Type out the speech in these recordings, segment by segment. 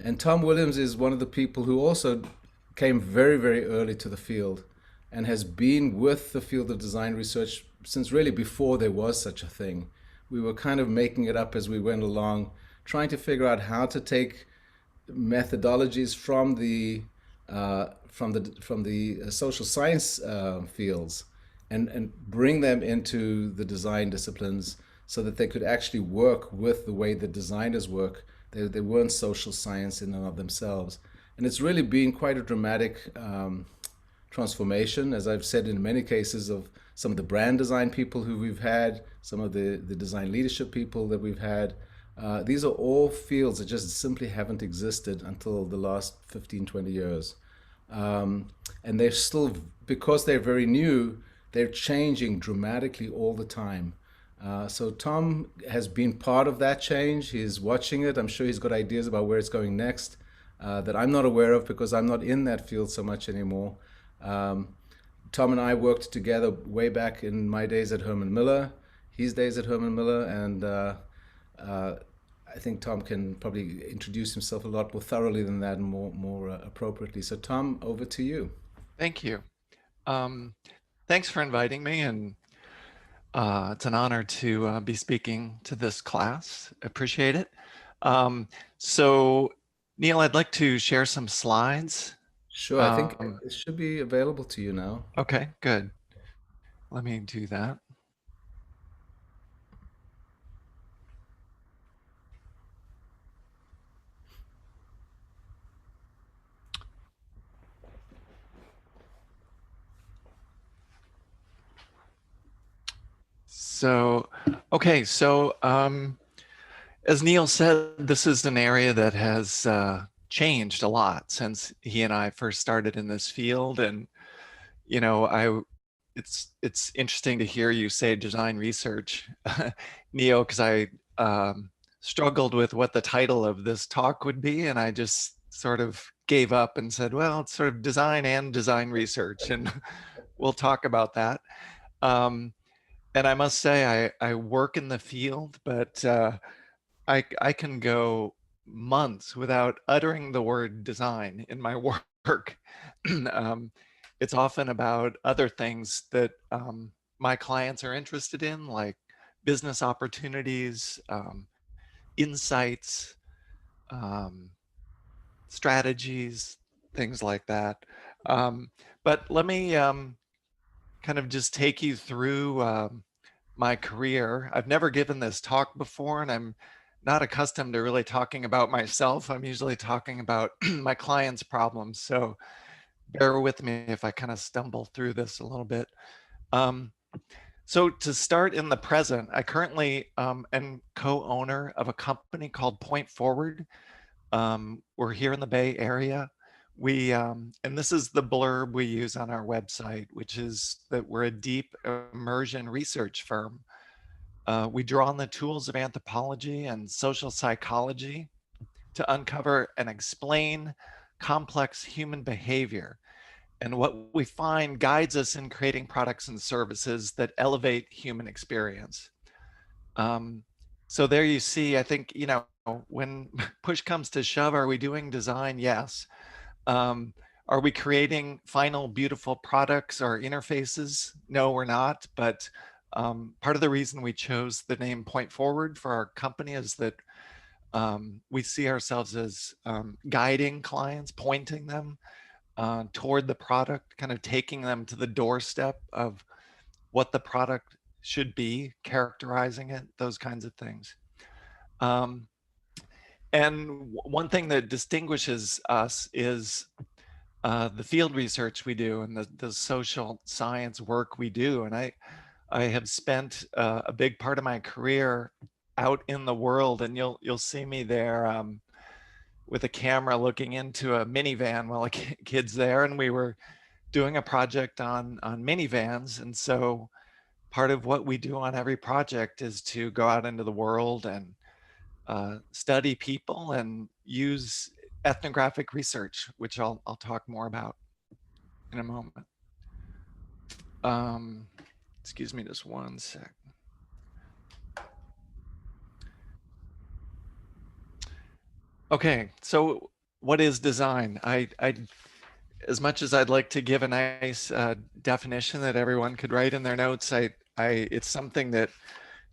And Tom Williams is one of the people who also came very, very early to the field and has been with the field of design research since really before there was such a thing. We were kind of making it up as we went along, trying to figure out how to take methodologies from the social science fields and bring them into the design disciplines so that they could actually work with the way the designers work. They weren't social science in and of themselves. And it's really been quite a dramatic transformation, as I've said in many cases, of some of the brand design people who we've had, some of the design leadership people that we've had. These are all fields that just simply haven't existed until the last 15, 20 years. And they're still, because they're very new, they're changing dramatically all the time. So Tom has been part of that change. He's watching it. I'm sure he's got ideas about where it's going next that I'm not aware of because I'm not in that field so much anymore. Um, Tom and I worked together way back in my days at Herman Miller, his days at Herman Miller, and uh, I think Tom can probably introduce himself a lot more thoroughly than that and more appropriately. So Tom, over to you. Thank you. Um, Thanks for inviting me, and it's an honor to be speaking to this class. Appreciate it. Um, so, Neil, I'd like to share some slides. Sure, I think Um, it should be available to you now. okay, good. Let me do that. So, okay, as Neil said, this is an area that has changed a lot since he and I first started in this field, and you know, it's interesting to hear you say design research, Neo, because I struggled with what the title of this talk would be, and I just sort of gave up and said, well, it's sort of design and design research, and we'll talk about that. Um, and I must say, I work in the field, but I can go months without uttering the word design in my work. um, it's often about other things that my clients are interested in, like business opportunities, insights, um, strategies, things like that. Um, but let me kind of just take you through my career. I've never given this talk before, and I'm not accustomed to really talking about myself. I'm usually talking about my clients' problems. So bear with me if I kind of stumble through this a little bit. Um, so to start in the present, I currently am co-owner of a company called Point Forward. We're here in the Bay Area. And this is the blurb we use on our website, which is that we're a deep immersion research firm. We draw on the tools of anthropology and social psychology to uncover and explain complex human behavior. And what we find guides us in creating products and services that elevate human experience. Um, so there you see, I think, you know, when push comes to shove, are we doing design? Yes. Um, are we creating final beautiful products or interfaces? No, we're not. But part of the reason we chose the name Point Forward for our company is that we see ourselves as guiding clients, pointing them toward the product, kind of taking them to the doorstep of what the product should be, characterizing it, those kinds of things. Um, and one thing that distinguishes us is the field research we do and the social science work we do. And I have spent a big part of my career out in the world, and you'll see me there with a camera looking into a minivan while a kid's there, and we were doing a project on minivans. And so part of what we do on every project is to go out into the world and study people and use ethnographic research, which I'll talk more about in a moment. Um, excuse me just one sec. Okay, so what is design? As much as I'd like to give a nice definition that everyone could write in their notes, it's something that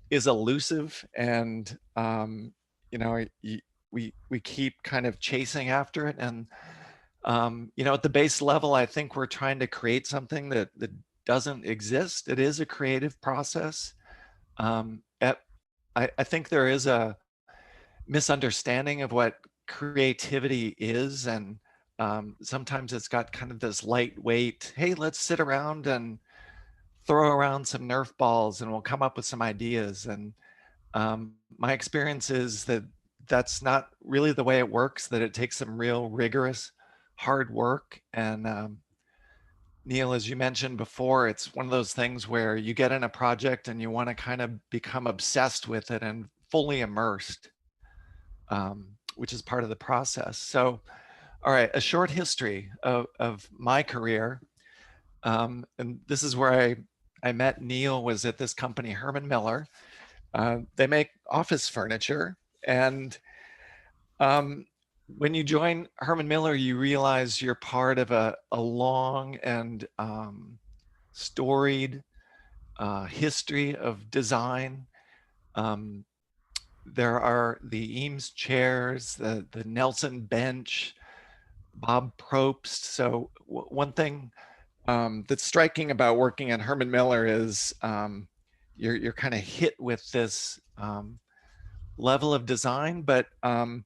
is elusive, and you know, we keep kind of chasing after it. And you know, at the base level, I think we're trying to create something that doesn't exist. It is a creative process. I think there is a misunderstanding of what creativity is, and sometimes it's got kind of this lightweight, hey, let's sit around and throw around some Nerf balls and we'll come up with some ideas. And my experience is that that's not really the way it works, that it takes some real rigorous hard work. And Neil, as you mentioned before, it's one of those things where you get in a project and you want to kind of become obsessed with it and fully immersed, which is part of the process. So, all right, a short history of my career. And this is where I met Neil, was at this company, Herman Miller. They make office furniture. And when you join Herman Miller, you realize you're part of a long and storied history of design. Um, there are the Eames chairs, the Nelson bench, Bob Probst. So one thing that's striking about working at Herman Miller is you're kind of hit with this level of design, but and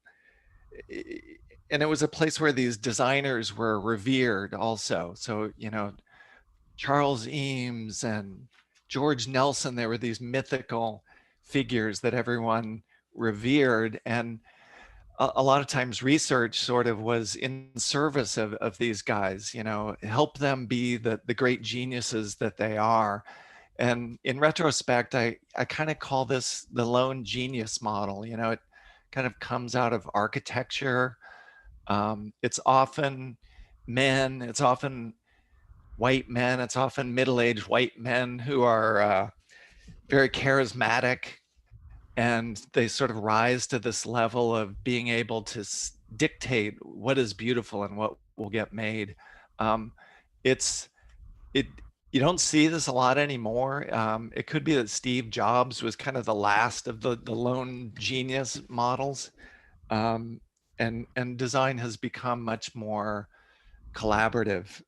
it was a place where these designers were revered also. So, you know, Charles Eames and George Nelson, they were these mythical figures that everyone revered. And a lot of times research sort of was in service of these guys, you know, help them be the great geniuses that they are. And in retrospect, I kind of call this the lone genius model. You know, it kind of comes out of architecture. It's often men, it's often white men, it's often middle-aged white men who are very charismatic, and they sort of rise to this level of being able to dictate what is beautiful and what will get made. Um, it's it You don't see this a lot anymore. It could be that Steve Jobs was kind of the last of the lone genius models, um, and design has become much more collaborative,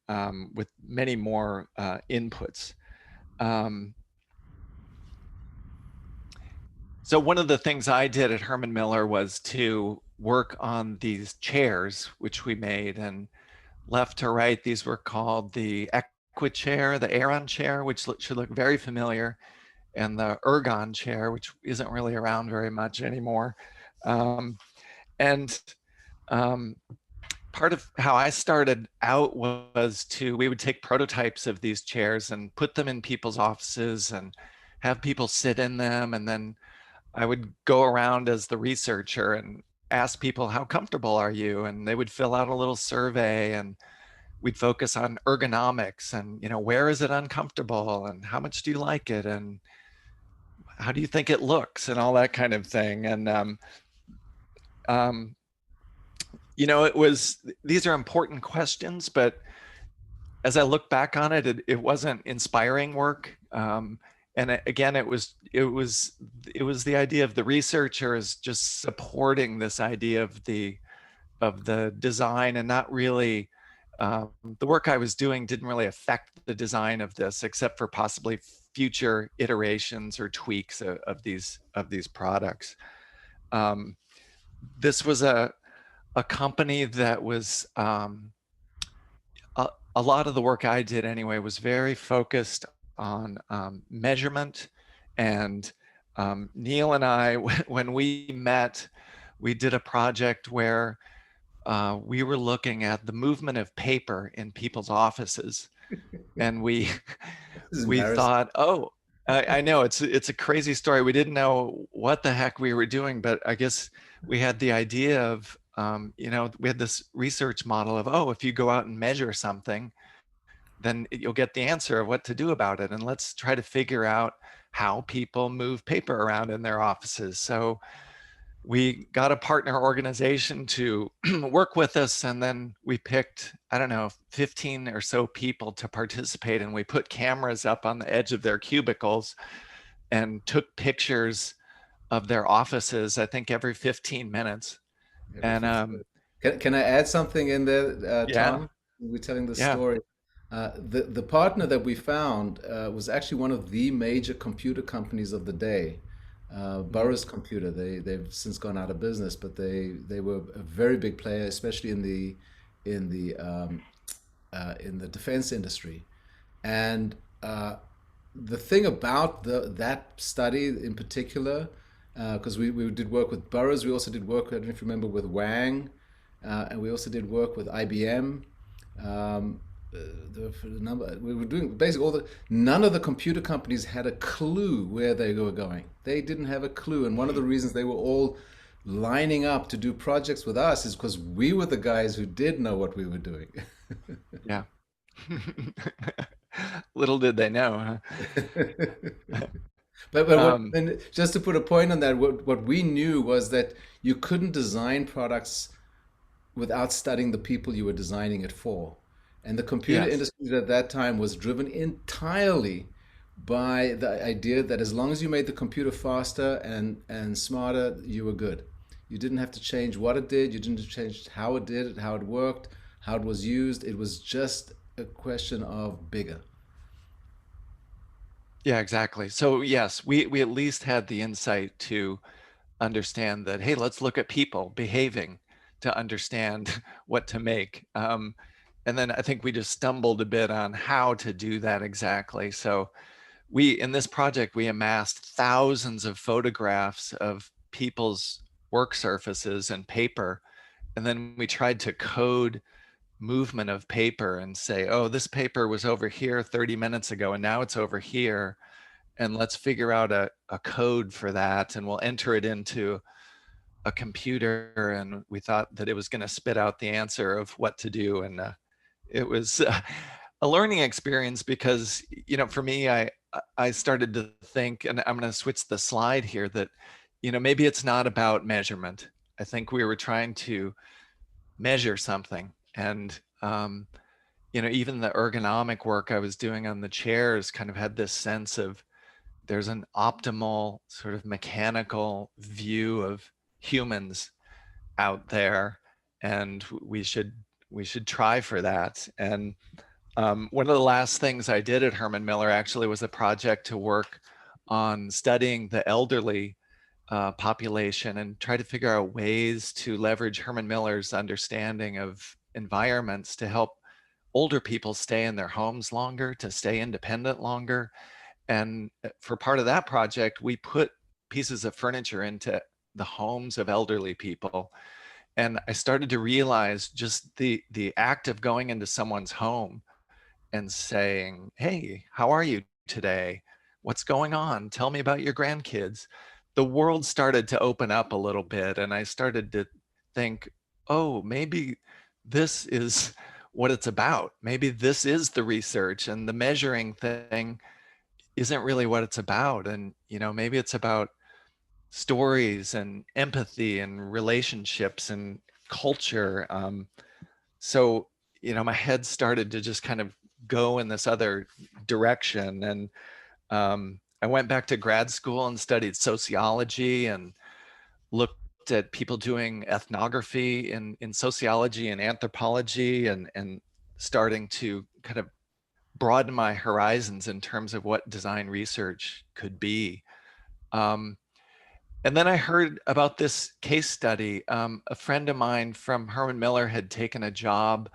with many more inputs. Um, So one of the things I did at Herman Miller was to work on these chairs, which we made, and left to right, these were called the Equichair, the Aeron chair, which should look very familiar, and the Ergon chair, which isn't really around very much anymore. And um, part of how I started out was we would take prototypes of these chairs and put them in people's offices and have people sit in them, and then I would go around as the researcher and ask people, how comfortable are you? And they would fill out a little survey, and we'd focus on ergonomics and, you know, where is it uncomfortable and how much do you like it and how do you think it looks and all that kind of thing. And, um, you know, these are important questions, but as I look back on it, it wasn't inspiring work. And again, it was the idea of the researcher is just supporting this idea of the design, and not really the work I was doing didn't really affect the design of this, except for possibly future iterations or tweaks of these products. This was a company that was a lot of the work I did anyway was very focused on measurement. And Neil and I, when we met, we did a project where we were looking at the movement of paper in people's offices, and we This is we embarrassing. thought, oh, I know it's a crazy story. We didn't know what the heck we were doing, but I guess we had the idea of, you know, we had this research model of, oh, if you go out and measure something, then you'll get the answer of what to do about it. And let's try to figure out how people move paper around in their offices. So we got a partner organization to work with us, and then we picked, I don't know, 15 or so people to participate, and we put cameras up on the edge of their cubicles and took pictures of their offices, I think every 15 minutes. Every And 50 minutes. Can I add something in there, yeah, Tom? We're telling the yeah, story. The partner that we found was actually one of the major computer companies of the day, mhm, Burroughs Computer. They've since gone out of business, but they were a very big player, especially in the in the defense industry. And the thing about that study in particular, because we did work with Burroughs, we also did work, I don't know if you remember, with Wang, and we also did work with IBM. Um, the number we were doing basically all the none of the computer companies had a clue where they were going. They didn't have a clue, and one of the reasons they were all lining up to do projects with us is because we were the guys who did know what we were doing. yeah. Little did they know, huh? But what Um, and just to put a point on that, what we knew was that you couldn't design products without studying the people you were designing it for. And the computer yes. industry at that time was driven entirely by the idea that as long as you made the computer faster and smarter, you were good. You didn't have to change what it did, you didn't have to change how it did it, how it worked, how it was used. It was just a question of bigger. Yeah, exactly. So yes, we at least had the insight to understand that, hey, let's look at people behaving to understand what to make. And then I think we just stumbled a bit on how to do that exactly. So in this project, we amassed thousands of photographs of people's work surfaces and paper. And then we tried to code movement of paper and say, oh, this paper was over here 30 minutes ago, and now it's over here. And let's figure out a code for that. And we'll enter it into a computer, and we thought that it was going to spit out the answer of what to do. And it was a learning experience because, for me, I started to think, and I'm going to switch the slide here, that maybe it's not about measurement. I think we were trying to measure something. And even the ergonomic work I was doing on the chairs kind of had this sense of there's an optimal sort of mechanical view of humans out there, and we should try for that. And one of the last things I did at Herman Miller actually was a project to work on studying the elderly population and try to figure out ways to leverage Herman Miller's understanding of environments to help older people stay in their homes longer, to stay independent longer. And for part of that project, we put pieces of furniture into the homes of elderly people. And I started to realize just the act of going into someone's home and saying, hey, how are you today? What's going on? Tell me about your grandkids. The world started to open up a little bit, and I started to think, oh, maybe this is what it's about. Maybe this is the research, and the measuring thing isn't really what it's about. And, maybe it's about stories and empathy and relationships and culture. So, my head started to just kind of go in this other direction. And I went back to grad school and studied sociology and looked at people doing ethnography in sociology and anthropology, and starting to kind of broaden my horizons in terms of what design research could be. Um, and then I heard about this case study. A friend of mine from Herman Miller had taken a job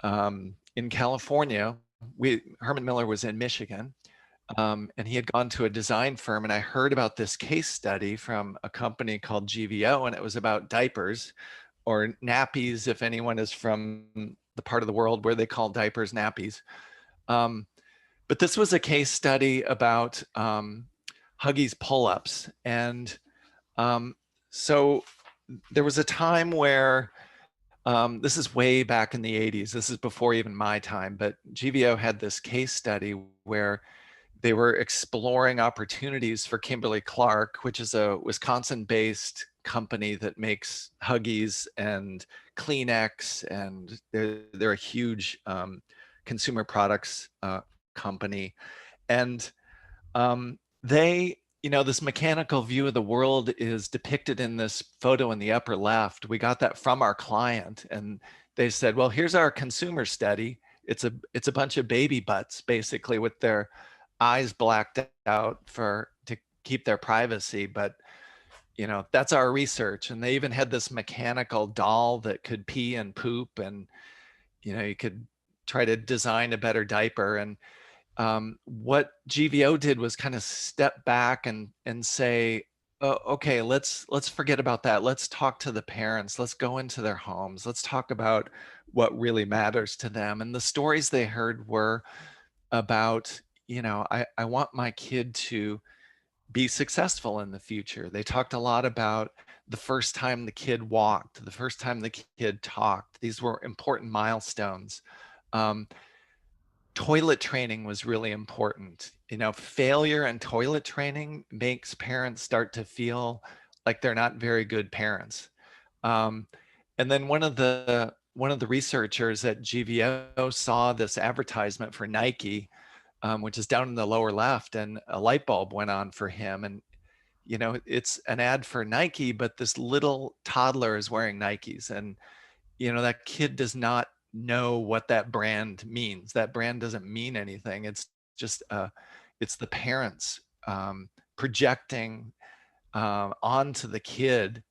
in California. Herman Miller was in Michigan, and he had gone to a design firm. And I heard about this case study from a company called GVO, and it was about diapers, or nappies, if anyone is from the part of the world where they call diapers nappies. Um, but this was a case study about Huggies pull-ups. And so there was a time where, this is way back in the 80s, this is before even my time, but GVO had this case study where they were exploring opportunities for Kimberly-Clark, which is a Wisconsin-based company that makes Huggies and Kleenex, and they're a huge consumer products company. And they, this mechanical view of the world is depicted in this photo in the upper left. We got that from our client, and they said, well, here's our consumer study. It's a bunch of baby butts, basically, with their eyes blacked out to keep their privacy. But that's our research. And they even had this mechanical doll that could pee and poop, and you could try to design a better diaper. And what GVO did was kind of step back and say, oh, okay, let's forget about that. Let's talk to the parents. Let's go into their homes. Let's talk about what really matters to them. And the stories they heard were about, I want my kid to be successful in the future. They talked a lot about the first time the kid walked, the first time the kid talked. These were important milestones. Toilet training was really important. Failure in toilet training makes parents start to feel like they're not very good parents. And then one of the researchers at GVO saw this advertisement for Nike, which is down in the lower left, and a light bulb went on for him. And it's an ad for Nike, but this little toddler is wearing Nikes, and that kid does not know what that brand means. That brand doesn't mean anything. It's just it's the parents projecting onto the kid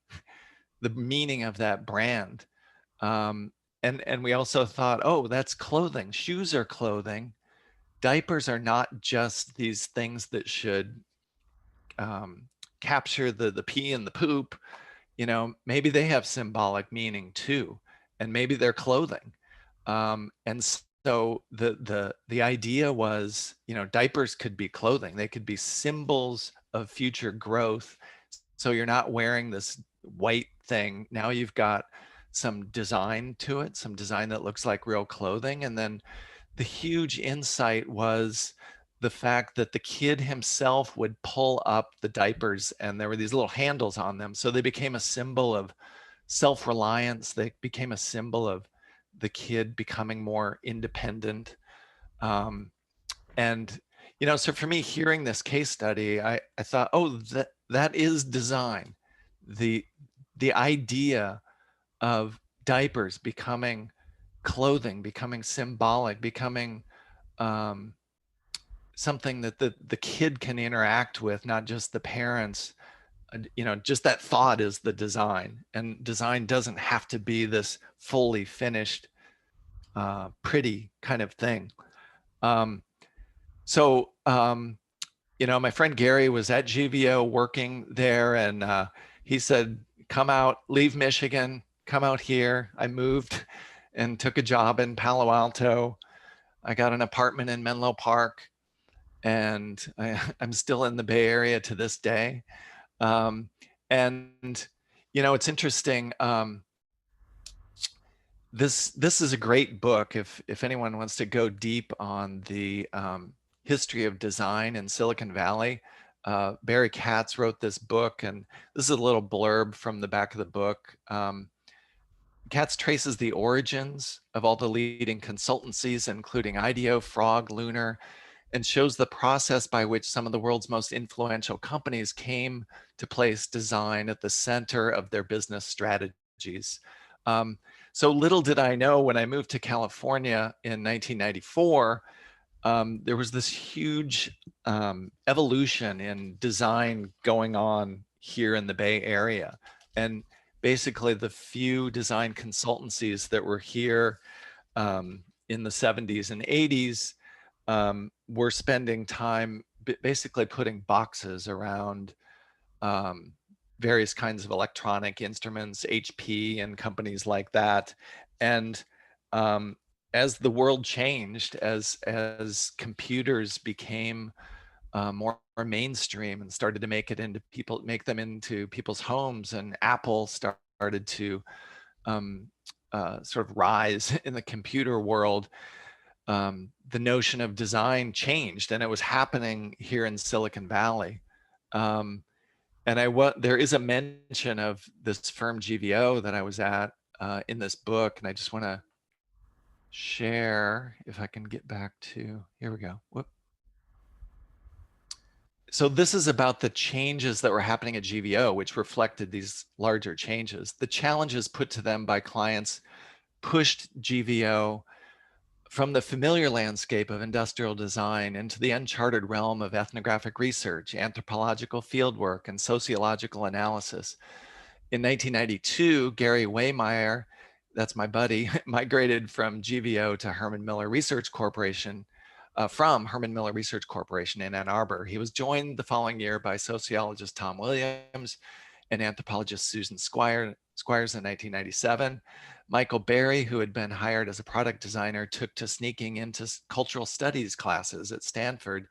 the meaning of that brand. And we also thought, oh, that's clothing. Shoes are clothing. Diapers are not just these things that should capture the pee and the poop. Maybe they have symbolic meaning too, and maybe they're clothing. And so the idea was, diapers could be clothing. They could be symbols of future growth. So you're not wearing this white thing. Now you've got some design to it, some design that looks like real clothing. And then the huge insight was the fact that the kid himself would pull up the diapers, and there were these little handles on them. So they became a symbol of self-reliance. They became a symbol of the kid becoming more independent. And, so for me, hearing this case study, I thought, oh, that is design. The idea of diapers becoming clothing, becoming symbolic, becoming something that the kid can interact with, not just the parents. Just that thought is the design. And design doesn't have to be this fully finished, pretty kind of thing. So my friend Gary was at GVO working there, and he said, come out, leave Michigan, come out here. I moved and took a job in Palo Alto. I got an apartment in Menlo Park, and I'm still in the Bay Area to this day. And it's interesting. This is a great book if anyone wants to go deep on the history of design in Silicon Valley. Barry Katz wrote this book, and this is a little blurb from the back of the book. Katz traces the origins of all the leading consultancies, including IDEO, Frog, Lunar, and shows the process by which some of the world's most influential companies came to place design at the center of their business strategies. So little did I know, when I moved to California in 1994, there was this huge evolution in design going on here in the Bay Area. And basically the few design consultancies that were here in the 70s and 80s were spending time basically putting boxes around various kinds of electronic instruments, HP and companies like that. And as the world changed, as computers became more mainstream and started to make them into people's homes, and Apple started to sort of rise in the computer world, the notion of design changed, and it was happening here in Silicon Valley. And there is a mention of this firm GVO that I was at in this book, and I just want to share if I can get back to, here we go. Whoop. So this is about the changes that were happening at GVO, which reflected these larger changes. The challenges put to them by clients pushed GVO from the familiar landscape of industrial design into the uncharted realm of ethnographic research, anthropological fieldwork, and sociological analysis. In 1992, Gary Waymeyer, that's my buddy, migrated from GVO to Herman Miller Research Corporation, from Herman Miller Research Corporation in Ann Arbor. He was joined the following year by sociologist Tom Williams and anthropologist Susan Squires in 1997. Michael Berry, who had been hired as a product designer, took to sneaking into cultural studies classes at Stanford.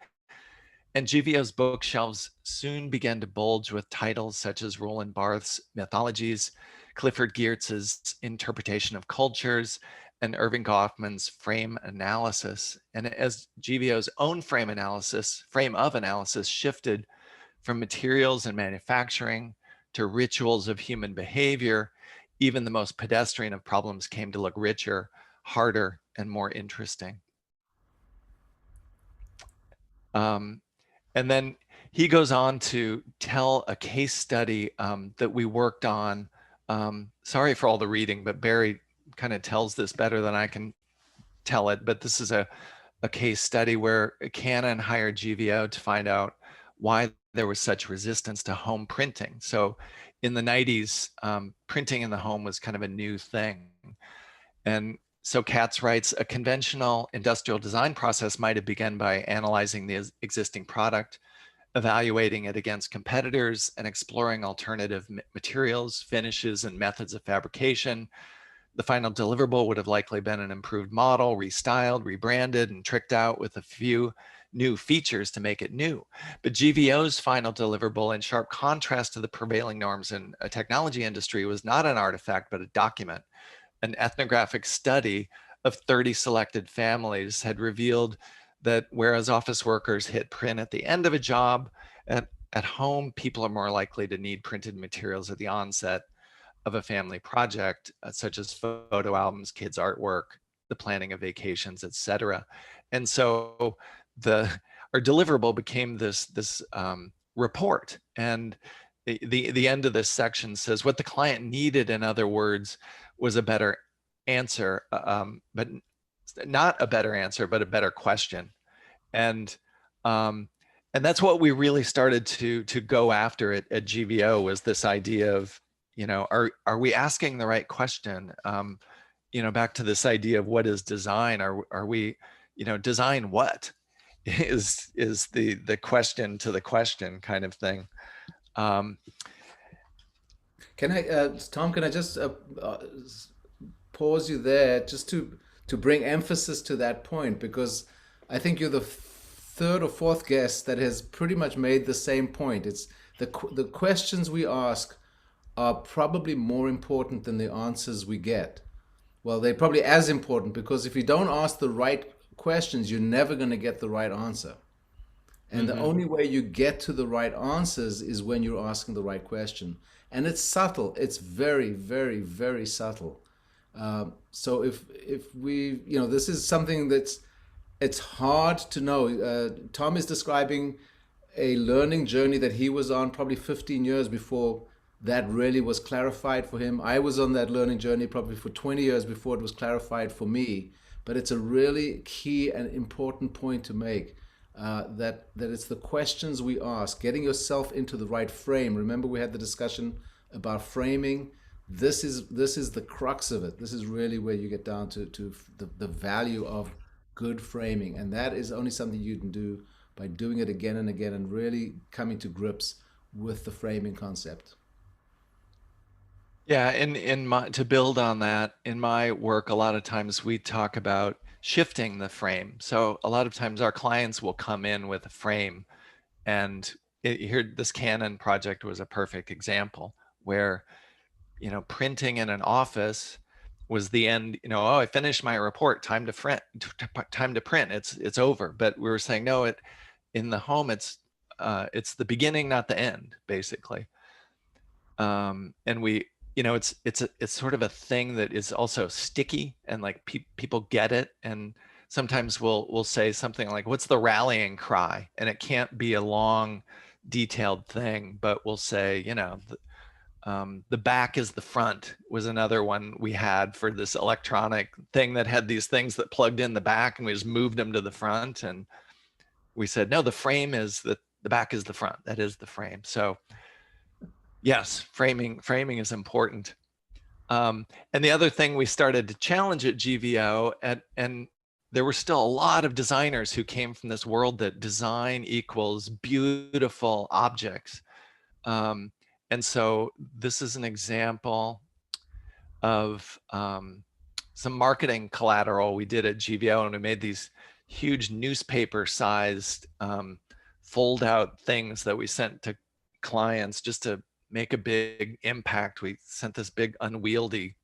And GVO's bookshelves soon began to bulge with titles such as Roland Barthes' Mythologies, Clifford Geertz's Interpretation of Cultures, and Irving Goffman's Frame Analysis. And as GVO's own frame of analysis shifted from materials and manufacturing to rituals of human behavior, even the most pedestrian of problems came to look richer, harder, and more interesting. And then he goes on to tell a case study that we worked on. Sorry for all the reading, but Barry kind of tells this better than I can tell it. But this is a case study where Canon hired GVO to find out why there was such resistance to home printing. So in the 90s, printing in the home was kind of a new thing. And so Katz writes, a conventional industrial design process might have begun by analyzing the existing product, evaluating it against competitors, and exploring alternative materials, finishes, and methods of fabrication. The final deliverable would have likely been an improved model, restyled, rebranded, and tricked out with a few new features to make it new. But GVO's final deliverable, in sharp contrast to the prevailing norms in a technology industry, was not an artifact, but a document. An ethnographic study of 30 selected families had revealed that whereas office workers hit print at the end of a job, at home, people are more likely to need printed materials at the onset of a family project, such as photo albums, kids' artwork, the planning of vacations, etc. And so our deliverable became this report. And the end of this section says what the client needed, in other words, was a better answer, but not a better answer, but a better question. And that's what we really started to go after at GVO, was this idea of, are we asking the right question? Back to this idea of what is design? Are we, design what is the question to the question kind of thing. Can I, Tom? Can I just pause you there, just to bring emphasis to that point, because I think you're the third or fourth guest that has pretty much made the same point. It's the questions we ask are probably more important than the answers we get. Well, they're probably as important, because if you don't ask the right questions, you're never going to get the right answer. And the only way you get to the right answers is when you're asking the right question. And it's subtle. It's very, very, very subtle. So if we, this is something it's hard to know. Tom is describing a learning journey that he was on probably 15 years before that really was clarified for him. I was on that learning journey probably for 20 years before it was clarified for me. But it's a really key and important point to make. That it's the questions we ask, getting yourself into the right frame. Remember, we had the discussion about framing. This is the crux of it. This is really where you get down to the value of good framing, and that is only something you can do by doing it again and again and really coming to grips with the framing concept. Yeah, to build on that, in my work, a lot of times we talk about shifting the frame. So a lot of times our clients will come in with a frame, and here this Canon project was a perfect example where, printing in an office was the end. Oh, I finished my report, time to print, it's over. But we were saying, no, in the home, it's it's the beginning, not the end, basically. And we, it's sort of a thing that is also sticky, and like people get it. And sometimes we'll say something like, "What's the rallying cry?" And it can't be a long, detailed thing, but we'll say, the back is the front was another one we had for this electronic thing that had these things that plugged in the back, and we just moved them to the front. And we said, no, the frame is the back is the front. That is the frame. So yes, framing is important. And the other thing we started to challenge at GVO, and there were still a lot of designers who came from this world that design equals beautiful objects. And so this is an example of some marketing collateral we did at GVO, and we made these huge newspaper-sized fold-out things that we sent to clients just to make a big impact. We sent this big unwieldy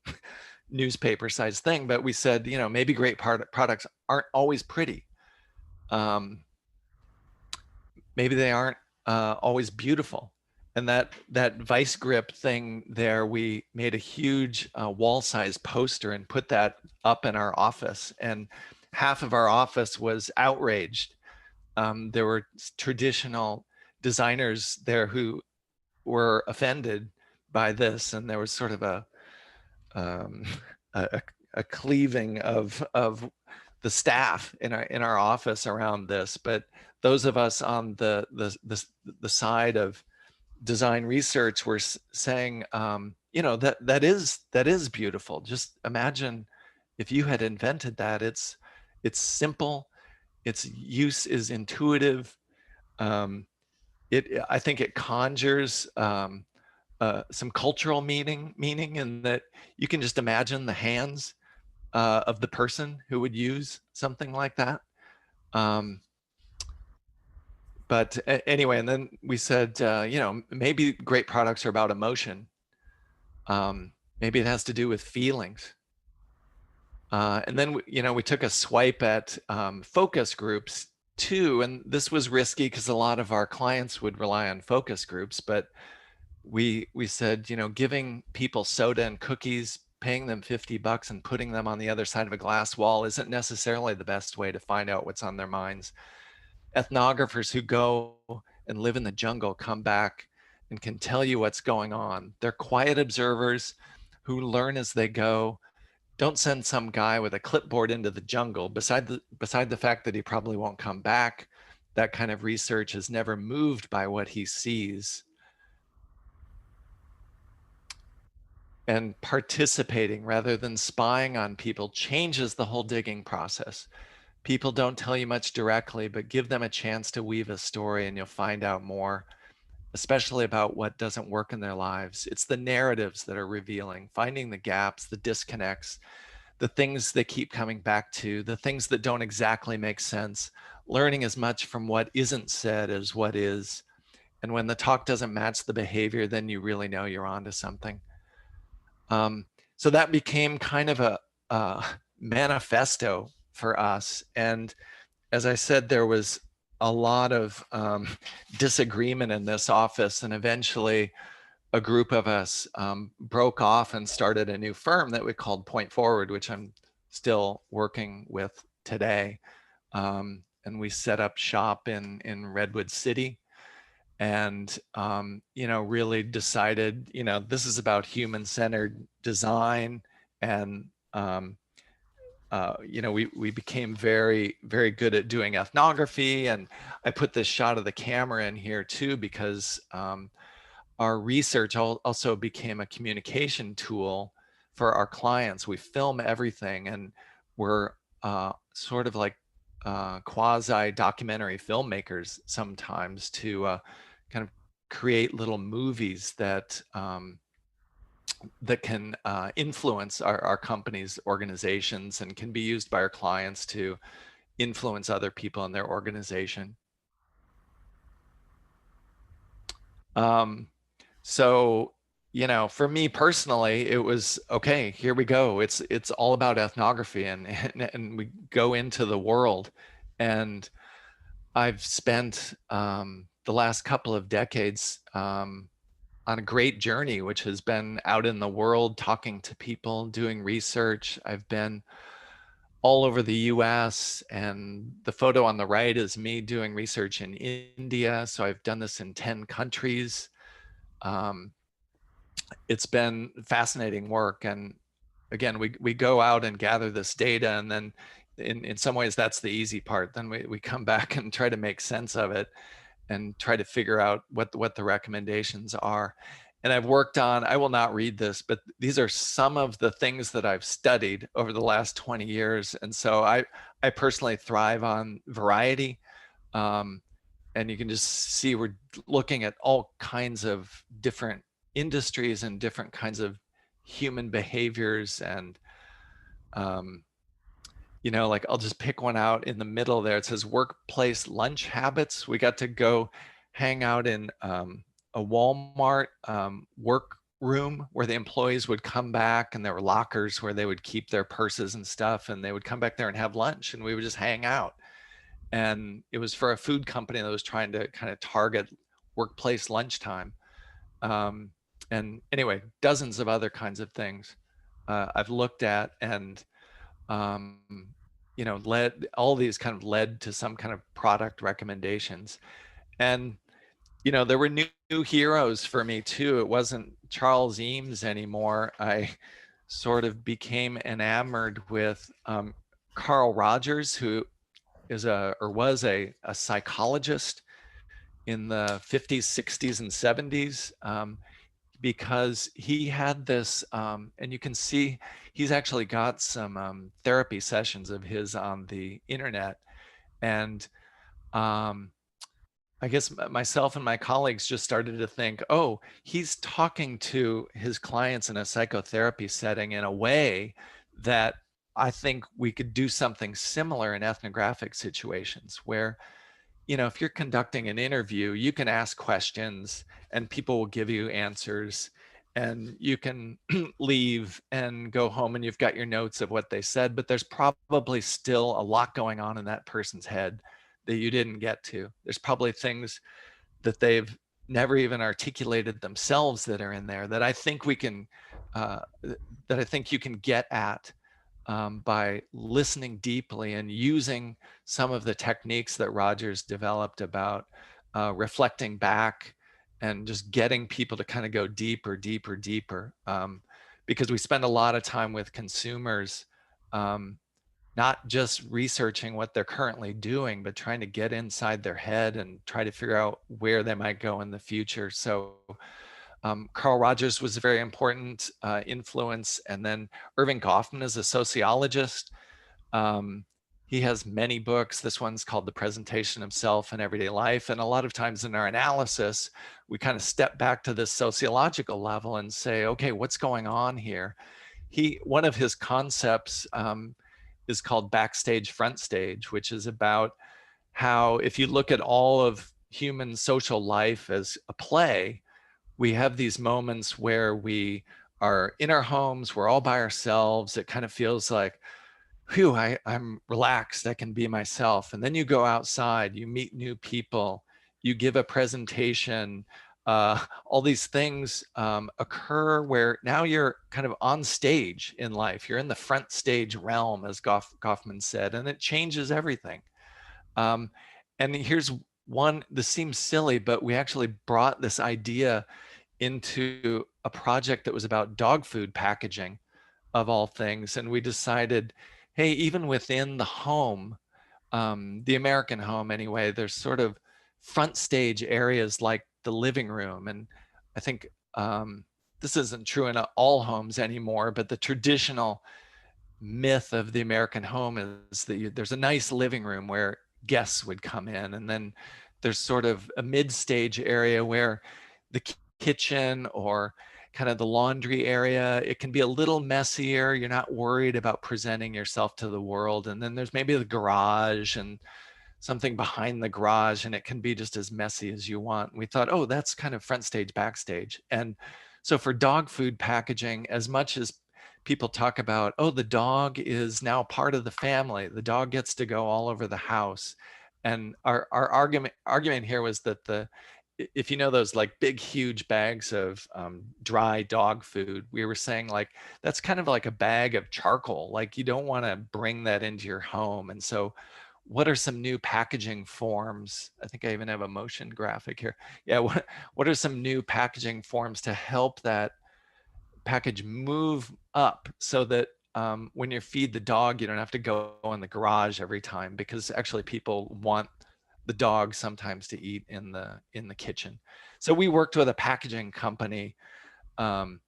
newspaper-sized thing, but we said, maybe great products aren't always pretty. Maybe they aren't always beautiful. And that vice grip thing there, we made a huge wall-size poster and put that up in our office. And half of our office was outraged. There were traditional designers there who were offended by this, and there was sort of a cleaving of the staff in our office around this. But those of us on the side of design research were saying, that is beautiful. Just imagine if you had invented that. It's simple, its use is intuitive. I think it conjures some cultural meaning in that you can just imagine the hands of the person who would use something like that. But anyway, and then we said, maybe great products are about emotion. Maybe it has to do with feelings. And then, we took a swipe at focus groups too. And this was risky because a lot of our clients would rely on focus groups. But we said, giving people soda and cookies, paying them $50 and putting them on the other side of a glass wall isn't necessarily the best way to find out what's on their minds. Ethnographers who go and live in the jungle come back and can tell you what's going on. They're quiet observers who learn as they go. Don't send some guy with a clipboard into the jungle. Beside the fact that he probably won't come back, that kind of research is never moved by what he sees. And participating rather than spying on people changes the whole digging process. People don't tell you much directly, but give them a chance to weave a story and you'll find out more, especially about what doesn't work in their lives. It's the narratives that are revealing, finding the gaps, the disconnects, the things they keep coming back to, the things that don't exactly make sense, learning as much from what isn't said as what is. And when the talk doesn't match the behavior, then you really know you're onto something. So that became kind of a manifesto for us. And as I said, there was a lot of disagreement in this office, and eventually a group of us broke off and started a new firm that we called Point Forward, which I'm still working with today. And we set up shop in Redwood City, and really decided, this is about human-centered design. And we became very, very good at doing ethnography. And I put this shot of the camera in here too, because our research also became a communication tool for our clients. We film everything, and we're sort of like quasi documentary filmmakers sometimes to kind of create little movies that that can influence our company's organizations and can be used by our clients to influence other people in their organization. So, for me personally, it was, okay, here we go. It's all about ethnography, and we go into the world. And I've spent the last couple of decades on a great journey, which has been out in the world, talking to people, doing research. I've been all over the US, and the photo on the right is me doing research in India. So I've done this in 10 countries. Um, it's been fascinating work. And again, we go out and gather this data, and then in some ways that's the easy part. Then we come back and try to make sense of it and try to figure out what the recommendations are. And I've worked on, I will not read this, but these are some of the things that I've studied over the last 20 years. And so I personally thrive on variety. Um, and you can just see we're looking at all kinds of different industries and different kinds of human behaviors. And you know, like I'll just pick one out in the middle there. It says workplace lunch habits. We got to go hang out in a Walmart work room where the employees would come back, and there were lockers where they would keep their purses and stuff, and they would come back there and have lunch, and we would just hang out. And it was for a food company that was trying to kind of target workplace lunchtime. Um, and anyway, dozens of other kinds of things I've looked at, and um, you know, led all these kind of led to some kind of product recommendations. And you know, there were new heroes for me too. It wasn't Charles Eames anymore. I sort of became enamored with Carl Rogers, who is or was a psychologist in the 50s, 60s, and 70s. Because he had this, and you can see he's actually got some therapy sessions of his on the internet. And I guess myself and my colleagues just started to think, oh, he's talking to his clients in a psychotherapy setting in a way that I think we could do something similar in ethnographic situations where, you know, if you're conducting an interview, you can ask questions and people will give you answers, and you can leave and go home and you've got your notes of what they said, but there's probably still a lot going on in that person's head that you didn't get to. There's probably things that they've never even articulated themselves that are in there that I think we can, that I think you can get at by listening deeply and using some of the techniques that Rogers developed about reflecting back and just getting people to kind of go deeper, deeper, deeper. Because we spend a lot of time with consumers, not just researching what they're currently doing, but trying to get inside their head and try to figure out where they might go in the future. So Carl Rogers was a very important influence. And then Irving Goffman is a sociologist. He has many books. This one's called The Presentation of Self in Everyday Life. And a lot of times in our analysis, we kind of step back to this sociological level and say, okay, what's going on here? One of his concepts is called backstage, front stage, which is about how if you look at all of human social life as a play, we have these moments where we are in our homes, we're all by ourselves. It kind of feels like, whew, I'm relaxed, I can be myself. And then you go outside, you meet new people, you give a presentation, all these things occur where now you're kind of on stage in life. You're in the front stage realm, as Goffman said, and it changes everything. And here's one, this seems silly, but we actually brought this idea into a project that was about dog food packaging, of all things. And we decided, hey, even within the home, the American home anyway, there's sort of front stage areas like the living room. And I think this isn't true in all homes anymore, but the traditional myth of the American home is that there's a nice living room where guests would come in. And then there's sort of a mid-stage area where the kitchen or kind of the laundry area, it can be a little messier. You're not worried about presenting yourself to the world. And then there's maybe the garage and something behind the garage, and it can be just as messy as you want. And we thought, oh, that's kind of front stage, backstage. And so for dog food packaging, as much as people talk about, oh, the dog is now part of the family, the dog gets to go all over the house. And our argument here was that if you know those like big huge bags of dry dog food, we were saying like that's kind of like a bag of charcoal. Like you don't want to bring that into your home. And so what are some new packaging forms? I think I even have a motion graphic here. Yeah, what are some new packaging forms to help that package move up so that when you feed the dog, you don't have to go in the garage every time, because actually people want the dog sometimes to eat in the kitchen. So we worked with a packaging company um,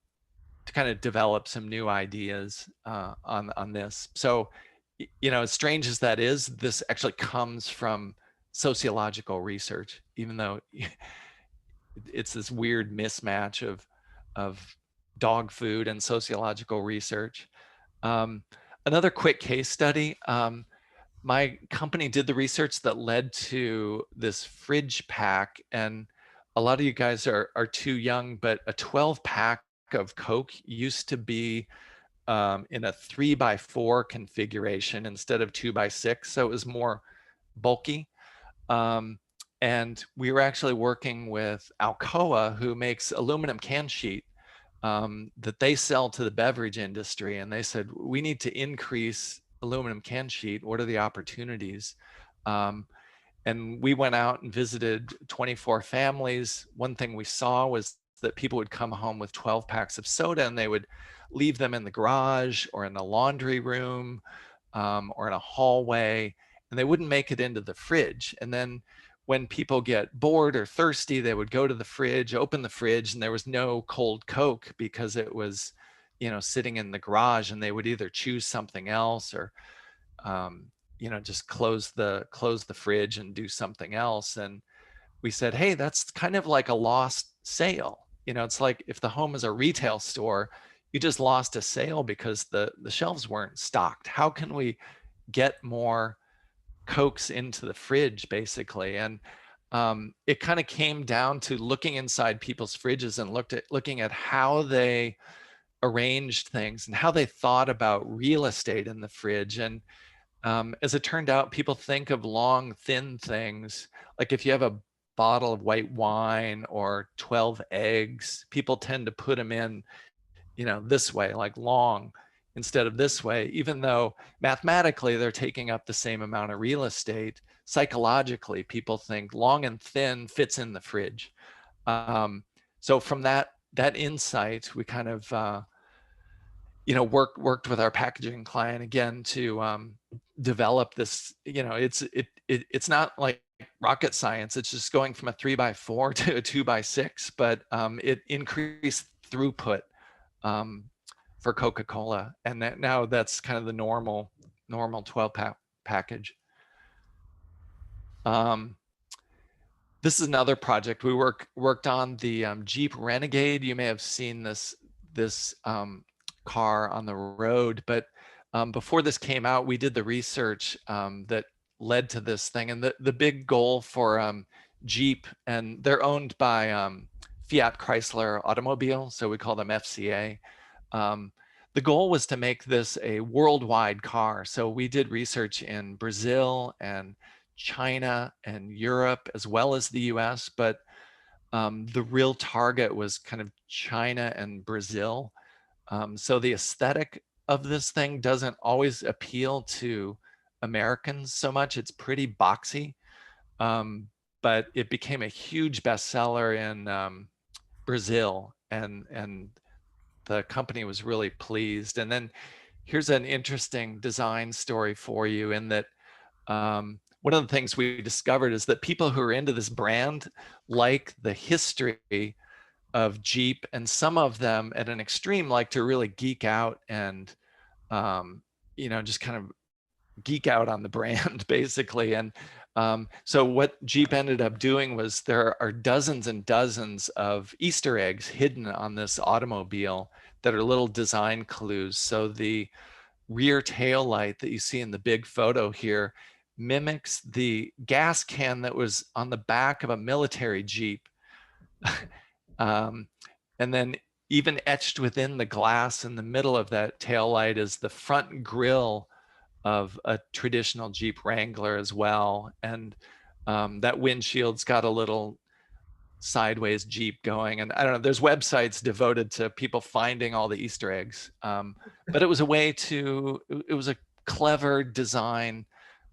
to kind of develop some new ideas on this. So, you know, as strange as that is, this actually comes from sociological research, even though it's this weird mismatch of dog food and sociological research. Um, Another quick case study. My company did the research that led to this fridge pack, and a lot of you guys are too young, but a 12 pack of Coke used to be in a 3x4 configuration instead of 2x6, so it was more bulky. Um, and we were actually working with Alcoa, who makes aluminum can sheet that they sell to the beverage industry. And they said, we need to increase aluminum can sheet. What are the opportunities? Um, and we went out and visited 24 families. One thing we saw was that people would come home with 12 packs of soda and they would leave them in the garage or in the laundry room or in a hallway, and they wouldn't make it into the fridge. And then when people get bored or thirsty, they would go to the fridge, open the fridge, and there was no cold Coke because it was, you know, sitting in the garage, and they would either choose something else or you know, just close the fridge and do something else. And we said, hey, that's kind of like a lost sale. You know, it's like if the home is a retail store, you just lost a sale because the shelves weren't stocked. How can we get more Cokes into the fridge, basically? And it kind of came down to looking inside people's fridges and looking at how they arranged things and how they thought about real estate in the fridge. And as it turned out, people think of long, thin things. Like if you have a bottle of white wine or 12 eggs, people tend to put them in, you know, this way, like long, instead of this way, even though mathematically they're taking up the same amount of real estate. Psychologically, people think long and thin fits in the fridge. So from that insight, we kind of you know, worked with our packaging client again to develop this. You know, it's not like rocket science. It's just going from a 3x4 to a 2x6, but it increased throughput for Coca-Cola, and now that's kind of the normal 12 pack package. This is another project we worked on, the Jeep Renegade. You may have seen this car on the road, but before this came out, we did the research that led to this thing. And the big goal for Jeep, and they're owned by Fiat Chrysler Automobile, so we call them FCA. The goal was to make this a worldwide car. So we did research in Brazil and China and Europe, as well as the US, but the real target was kind of China and Brazil. So the aesthetic of this thing doesn't always appeal to Americans so much. It's pretty boxy, but it became a huge bestseller in Brazil, and the company was really pleased. And then here's an interesting design story for you, in that one of the things we discovered is that people who are into this brand like the history of Jeep, and some of them at an extreme like to really geek out and you know, just kind of geek out on the brand basically. And so what Jeep ended up doing was there are dozens and dozens of Easter eggs hidden on this automobile that are little design clues. So the rear tail light that you see in the big photo here mimics the gas can that was on the back of a military Jeep. um, and then even etched within the glass in the middle of that tail light is the front grille of a traditional Jeep Wrangler as well. And that windshield's got a little sideways Jeep going. And I don't know, there's websites devoted to people finding all the Easter eggs. But it was a way to, it was a clever design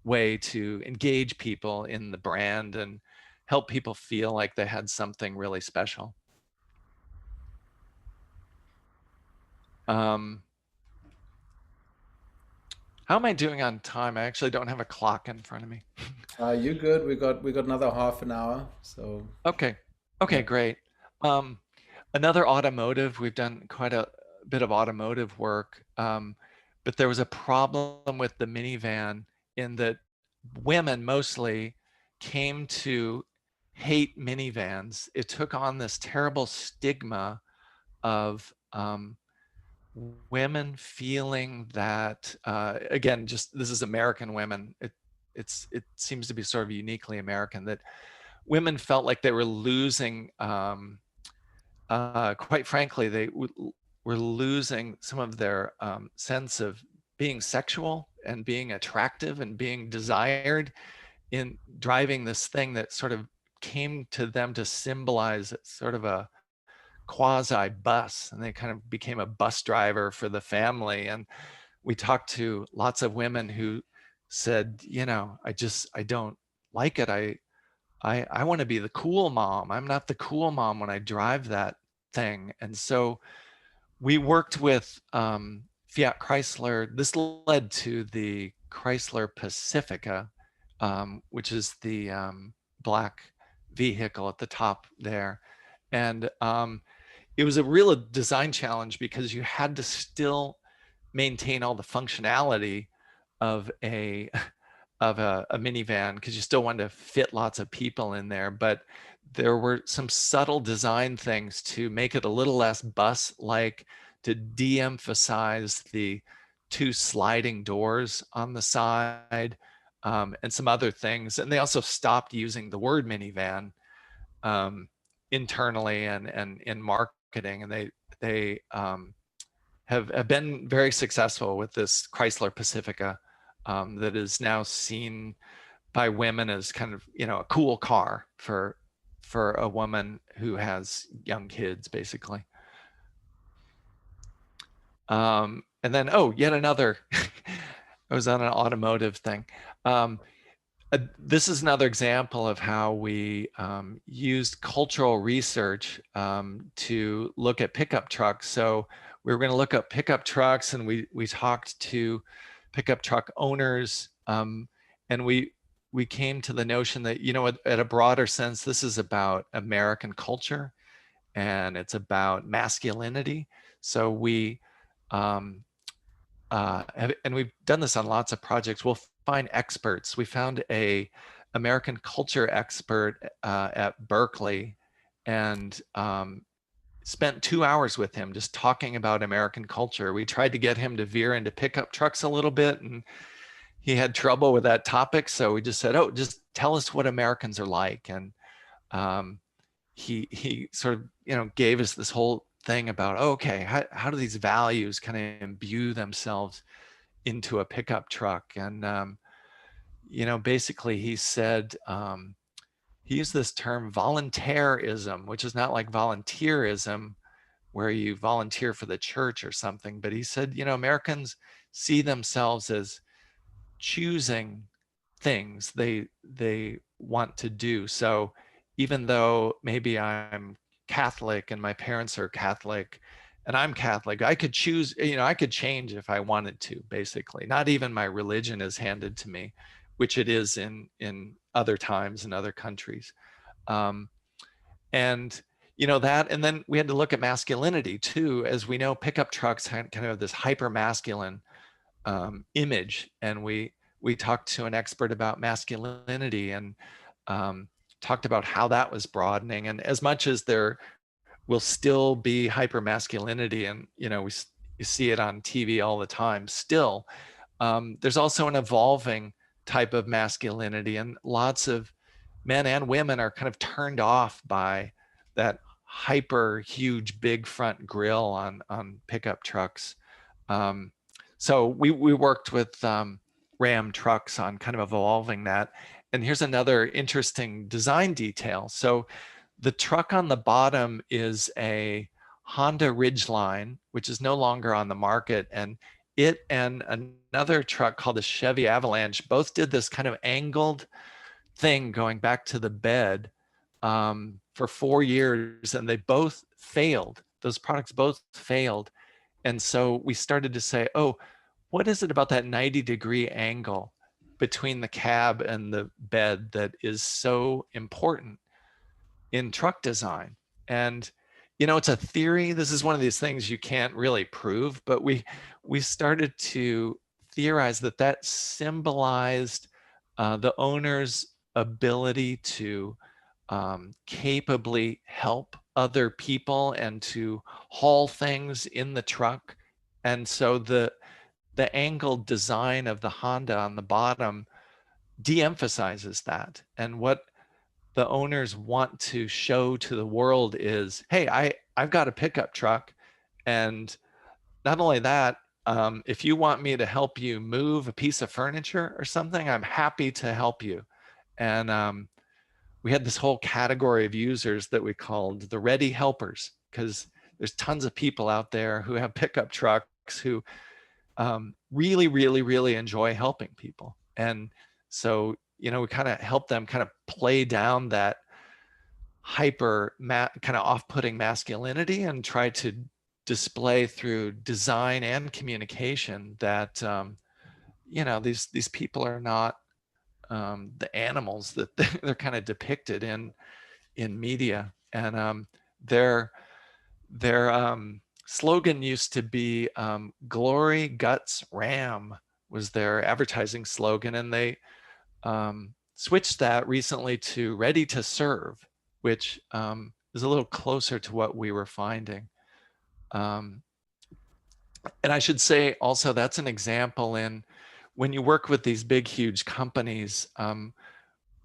way to engage people in the brand and help people feel like they had something really special. How am I doing on time? I actually don't have a clock in front of me. You good? We got another half an hour. So Okay. Okay, yeah. great. Um, Another automotive, we've done quite a bit of automotive work, but there was a problem with the minivan in that women mostly came to hate minivans. It took on this terrible stigma of women feeling that, again, just this is American women. It seems to be sort of uniquely American that women felt like they were losing. Quite frankly, they were losing some of their sense of being sexual and being attractive and being desired in driving this thing that sort of came to them to symbolize sort of a quasi bus, and they kind of became a bus driver for the family. And we talked to lots of women who said, you know, I don't like it. I want to be the cool mom. I'm not the cool mom when I drive that thing. And so we worked with Fiat Chrysler. This led to the Chrysler Pacifica, which is the black vehicle at the top there. And it was a real design challenge because you had to still maintain all the functionality of a minivan because you still wanted to fit lots of people in there, but there were some subtle design things to make it a little less bus-like, to de-emphasize the two sliding doors on the side, and some other things. And they also stopped using the word minivan um, internally and in marketing, and they have been very successful with this Chrysler Pacifica that is now seen by women as kind of, you know, a cool car for a woman who has young kids, basically. And then, oh, yet another. I was on an automotive thing. This is another example of how we used cultural research to look at pickup trucks. So we were going to look up pickup trucks, and we talked to pickup truck owners, and we came to the notion that, you know, at a broader sense, this is about American culture and it's about masculinity. So we um, and we've done this on lots of projects. We'll find experts. We found a American culture expert at Berkeley, and spent 2 hours with him just talking about American culture. We tried to get him to veer into pickup trucks a little bit, and he had trouble with that topic. So we just said, "Oh, just tell us what Americans are like." And um, he sort of, you know, gave us this whole thing about, oh, okay, how do these values kind of imbue themselves into a pickup truck? And you know, basically he said, he used this term volunteerism, which is not like volunteerism where you volunteer for the church or something, but he said, you know, Americans see themselves as choosing things they want to do. So even though maybe I'm Catholic and my parents are Catholic and I'm Catholic, I could choose, you know, I could change if I wanted to, basically. Not even my religion is handed to me, which it is in other times in other countries. Um, and you know that, and then we had to look at masculinity too. As we know, pickup trucks kind of have this hyper masculine image, and we talked to an expert about masculinity and um, talked about how that was broadening. And as much as there will still be hyper masculinity, and you know, you see it on TV all the time, still there's also an evolving type of masculinity, and lots of men and women are kind of turned off by that hyper huge big front grille on pickup trucks. Um, so we worked with Ram trucks on kind of evolving that. And here's another interesting design detail. So the truck on the bottom is a Honda Ridgeline, which is no longer on the market. And it and another truck called the Chevy Avalanche both did this kind of angled thing going back to the bed for 4 years, and they both failed. Those products both failed. And so we started to say, oh, what is it about that 90-degree angle between the cab and the bed that is so important in truck design? And it's a theory. This is one of these things you can't really prove, but we started to theorize that that symbolized the owner's ability to capably help other people and to haul things in the truck. And so the angled design of the Honda on the bottom de-emphasizes that. And what the owners want to show to the world is, hey, I've got a pickup truck. And not only that, if you want me to help you move a piece of furniture or something, I'm happy to help you. And we had this whole category of users that we called the ready helpers, because there's tons of people out there who have pickup trucks who really, really, really enjoy helping people. And so, we kind of help them kind of play down that hyper kind of off-putting masculinity and try to display through design and communication that these people are not the animals that they're kind of depicted in media. And their slogan used to be "Glory Guts Ram" was their advertising slogan, and they switched that recently to "Ready to Serve," which is a little closer to what we were finding. And I should say also that's an example in when you work with these big, huge companies,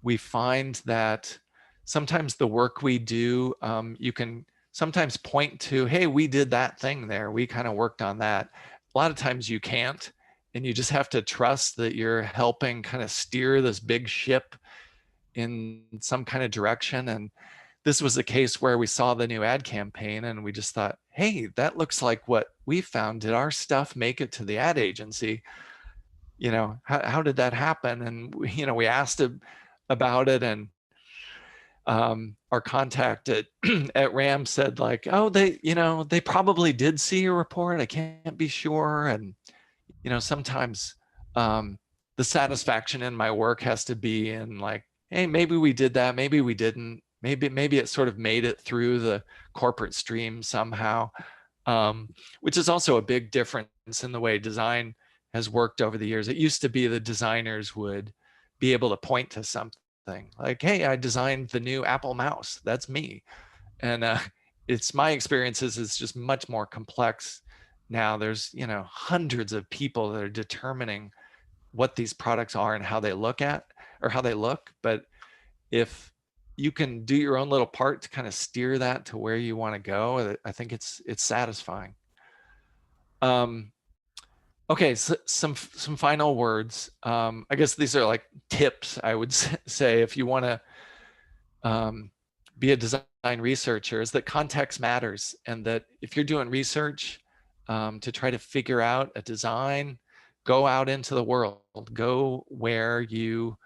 we find that sometimes the work we do, you can sometimes point to, hey, we did that thing there. We kind of worked on that. A lot of times you can't, and you just have to trust that you're helping kind of steer this big ship in some kind of direction. And this was a case where we saw the new ad campaign and we just thought, hey, that looks like what we found. Did our stuff make it to the ad agency? How did that happen? And we asked about it, and our contact at at Ram said like, oh, they probably did see a report. I can't be sure. And sometimes the satisfaction in my work has to be in like, hey, maybe we did that, maybe we didn't, maybe it sort of made it through the corporate stream somehow, which is also a big difference in the way design has worked over the years. It used to be the designers would be able to point to something like, hey, I designed the new Apple mouse, that's me. And it's my experiences is just much more complex now. There's hundreds of people that are determining what these products are and how they look. But if you can do your own little part to kind of steer that to where you want to go, I think it's satisfying. Okay, so some final words. I guess these are like tips, I would say, if you want to be a design researcher, is that context matters, and that if you're doing research to try to figure out a design, go out into the world, go where you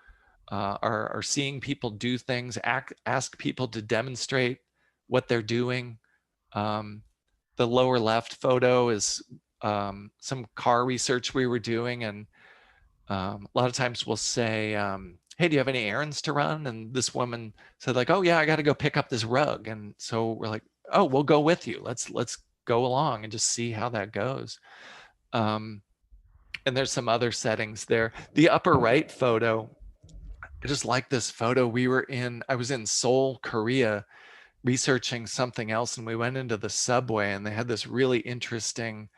are seeing people do things, ask people to demonstrate what they're doing. The lower left photo is some car research we were doing, and a lot of times we'll say, hey, do you have any errands to run? And this woman said like, oh yeah, I got to go pick up this rug. And so we're like, oh, we'll go with you. Let's go along and just see how that goes. And there's some other settings there. The upper right photo, I just like this photo. I was in Seoul, Korea, researching something else, and we went into the subway, and they had this really interesting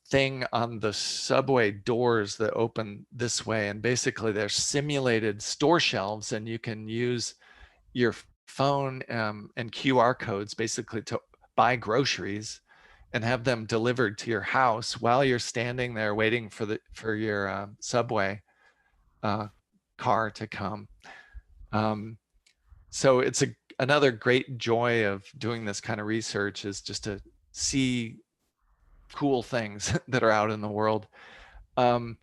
thing on the subway doors that open this way, and basically they're simulated store shelves, and you can use your phone and QR codes basically to buy groceries. and have them delivered to your house while you're standing there waiting for your subway uh, car to come. Um, so it's another great joy of doing this kind of research is just to see cool things that are out in the world. Um,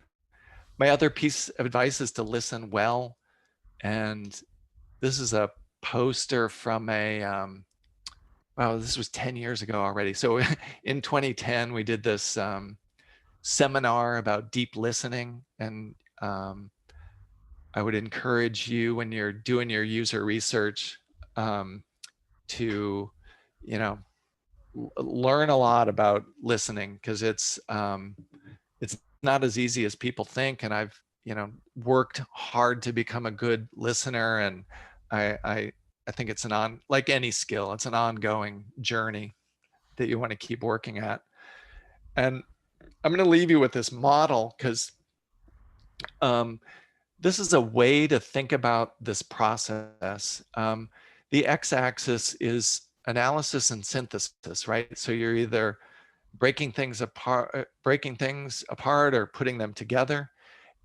my other piece of advice is to listen well. And this is a poster from wow, this was 10 years ago already. So in 2010, we did this seminar about deep listening. And I would encourage you when you're doing your user research um, to, you know, learn a lot about listening, because it's not as easy as people think. And I've, worked hard to become a good listener. And I think it's like any skill, it's an ongoing journey that you want to keep working at. And I'm going to leave you with this model, because this is a way to think about this process. The x-axis is analysis and synthesis, right? So you're either breaking things apart or putting them together.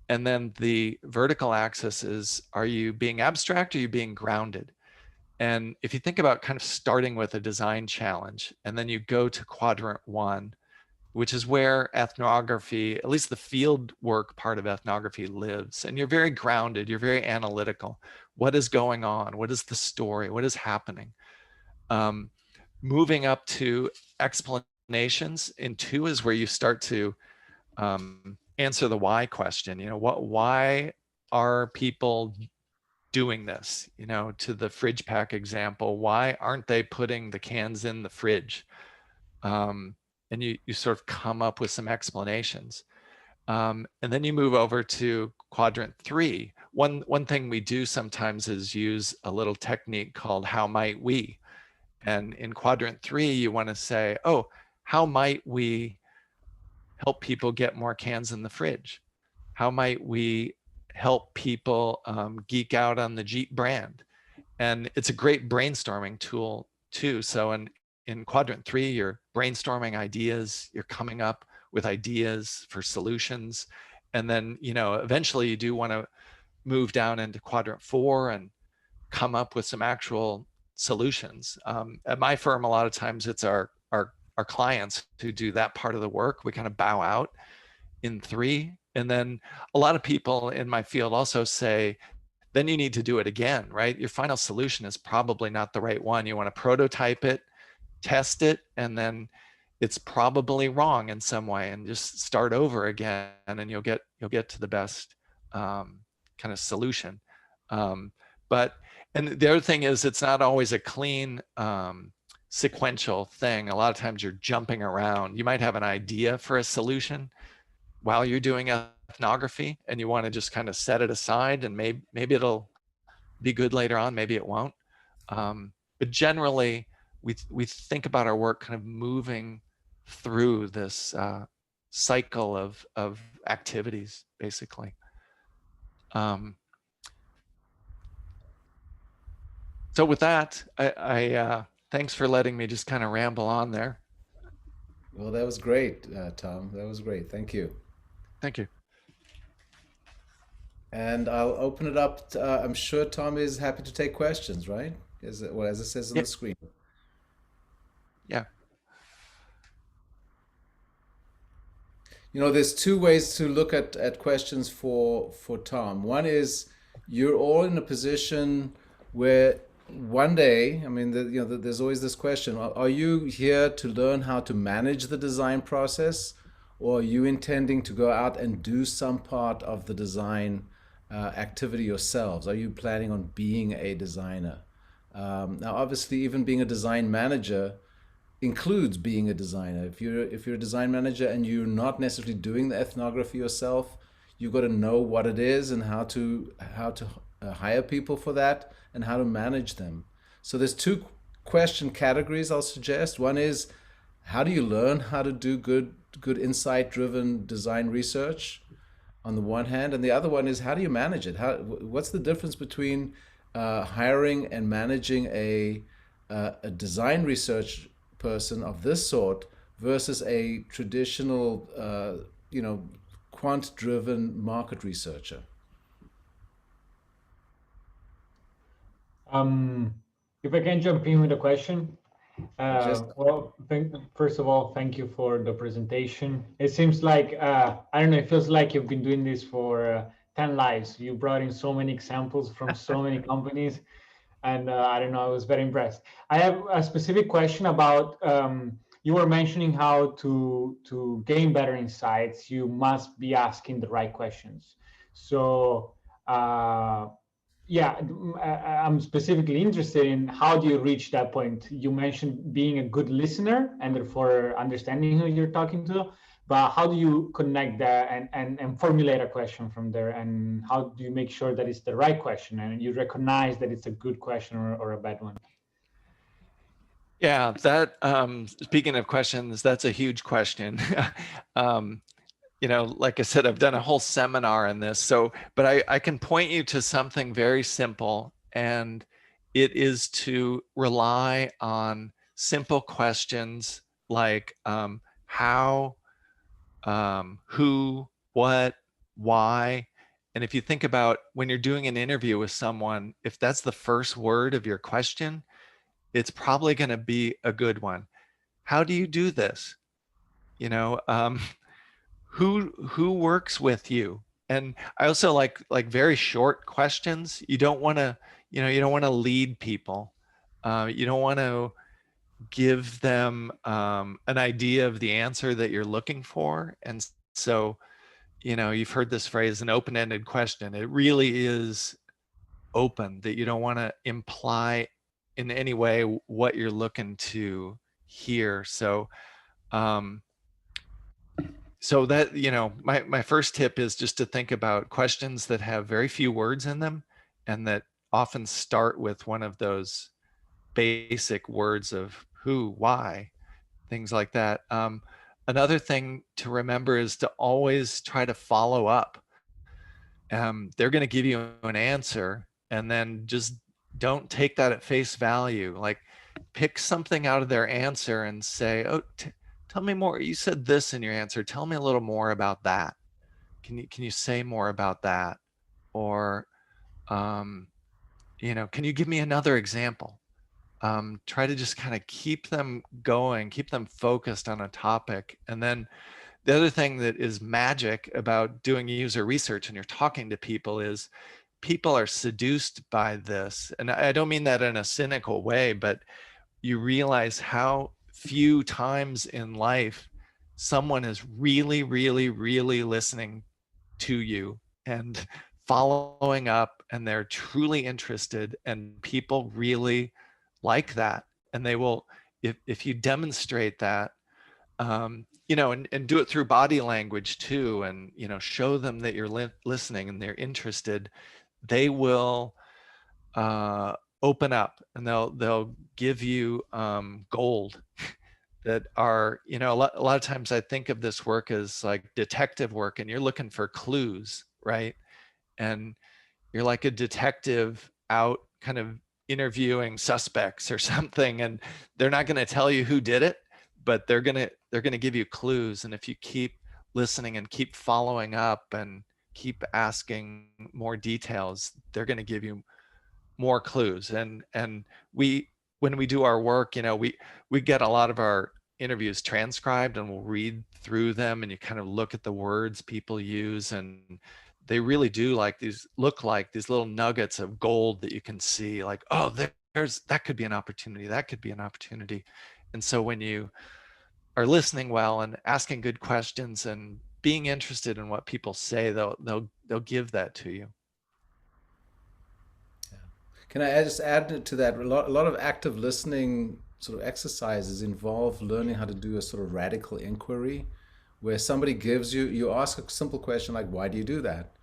And then the vertical axis is, are you being abstract or are you being grounded? And if you think about kind of starting with a design challenge, and then you go to quadrant 1, which is where ethnography, at least the field work part of ethnography, lives. And you're very grounded, you're very analytical. What is going on? What is the story? What is happening? Moving up to explanations in 2 is where you start to answer the why question. Why are people doing this? To the fridge pack example, why aren't they putting the cans in the fridge? And you sort of come up with some explanations. And then you move over to quadrant 3. One thing we do sometimes is use a little technique called how might we? And in quadrant 3, you want to say, oh, how might we help people get more cans in the fridge? How might we help people geek out on the Jeep brand? And it's a great brainstorming tool too. So in quadrant 3, you're brainstorming ideas, you're coming up with ideas for solutions. And then, eventually you do want to move down into quadrant 4 and come up with some actual solutions. At my firm, a lot of times it's our clients who do that part of the work. We kind of bow out in 3. And then a lot of people in my field also say, then you need to do it again, right? Your final solution is probably not the right one. You want to prototype it, test it, and then it's probably wrong in some way, and just start over again, and you'll get to the best kind of solution. But the other thing is, it's not always a clean sequential thing. A lot of times you're jumping around. You might have an idea for a solution while you're doing ethnography, and you want to just kind of set it aside, and maybe it'll be good later on, maybe it won't. But generally, we think about our work kind of moving through this cycle of activities, basically. So with that, I thanks for letting me just kind of ramble on there. Well, that was great, Tom. That was great. Thank you. Thank you. And I'll open it up. I'm sure Tom is happy to take questions, right? As it says on Yeah, the screen. yeah, There's 2 ways to look at questions for Tom. One is you're all in a position where one day, I mean, there's always this question: are you here to learn how to manage the design process, or are you intending to go out and do some part of the design activity yourselves? Are you planning on being a designer? Now, obviously, even being a design manager includes being a designer. If you're a design manager and you're not necessarily doing the ethnography yourself, you've got to know what it is and how to hire people for that and how to manage them. So there's 2 question categories I'll suggest. One is, how do you learn how to do good insight-driven design research on the one hand, and the other one is, how do you manage it? What's the difference between hiring and managing a design research person of this sort versus a traditional, you know, quant-driven market researcher? Um, if I can jump in with a question, Just first of all, thank you for the presentation. It seems like, I don't know, it feels like you've been doing this for 10 lives. You brought in so many examples from so many companies. And I don't know, I was very impressed. I have a specific question about, you were mentioning how to gain better insights, you must be asking the right questions. So, uh, yeah, I'm specifically interested in how do you reach that point. You mentioned being a good listener and therefore understanding who you're talking to, but how do you connect that and formulate a question from there, and how do you make sure that it's the right question and you recognize that it's a good question or a bad one? Yeah, that speaking of questions, that's a huge question. um, like I said, I've done a whole seminar on this. So, but I can point you to something very simple, and it is to rely on simple questions like how, who, what, why. And if you think about when you're doing an interview with someone, if that's the first word of your question, it's probably going to be a good one. How do you do this? You know, who works with you? And I also like very short questions. You don't want to, you don't want to lead people. You don't want to give them an idea of the answer that you're looking for. And so, you've heard this phrase, an open-ended question. It really is open, that you don't want to imply in any way what you're looking to hear. Um, so that, my first tip is just to think about questions that have very few words in them and that often start with one of those basic words of who, why, things like that. Another thing to remember is to always try to follow up. They're going to give you an answer, and then just don't take that at face value. Like, pick something out of their answer and say, oh, tell me more. You said this in your answer. Tell me a little more about that. Can you say more about that? Or, can you give me another example? Try to just kind of keep them going, keep them focused on a topic. And then the other thing that is magic about doing user research and you're talking to people is people are seduced by this. And I don't mean that in a cynical way, but you realize how few times in life someone is really, really, really listening to you and following up, and they're truly interested, and people really like that. And they will, if you demonstrate that, and do it through body language too, and show them that you're listening and they're interested, they will open up, and they'll give you gold that are, a lot of times I think of this work as like detective work, and you're looking for clues, right? And you're like a detective out kind of interviewing suspects or something, and they're not going to tell you who did it, but they're going to give you clues. And if you keep listening and keep following up and keep asking more details, they're going to give you more clues. And we, when we do our work, we get a lot of our interviews transcribed, and we'll read through them, and you kind of look at the words people use, and they really do look like these little nuggets of gold that you can see, like, oh, there's that could be an opportunity, that could be an opportunity. And so when you are listening well and asking good questions and being interested in what people say, they'll give that to you. can I just add to that? A lot of active listening sort of exercises involve learning how to do a sort of radical inquiry, where somebody gives you, you ask a simple question like, "Why do you do that?"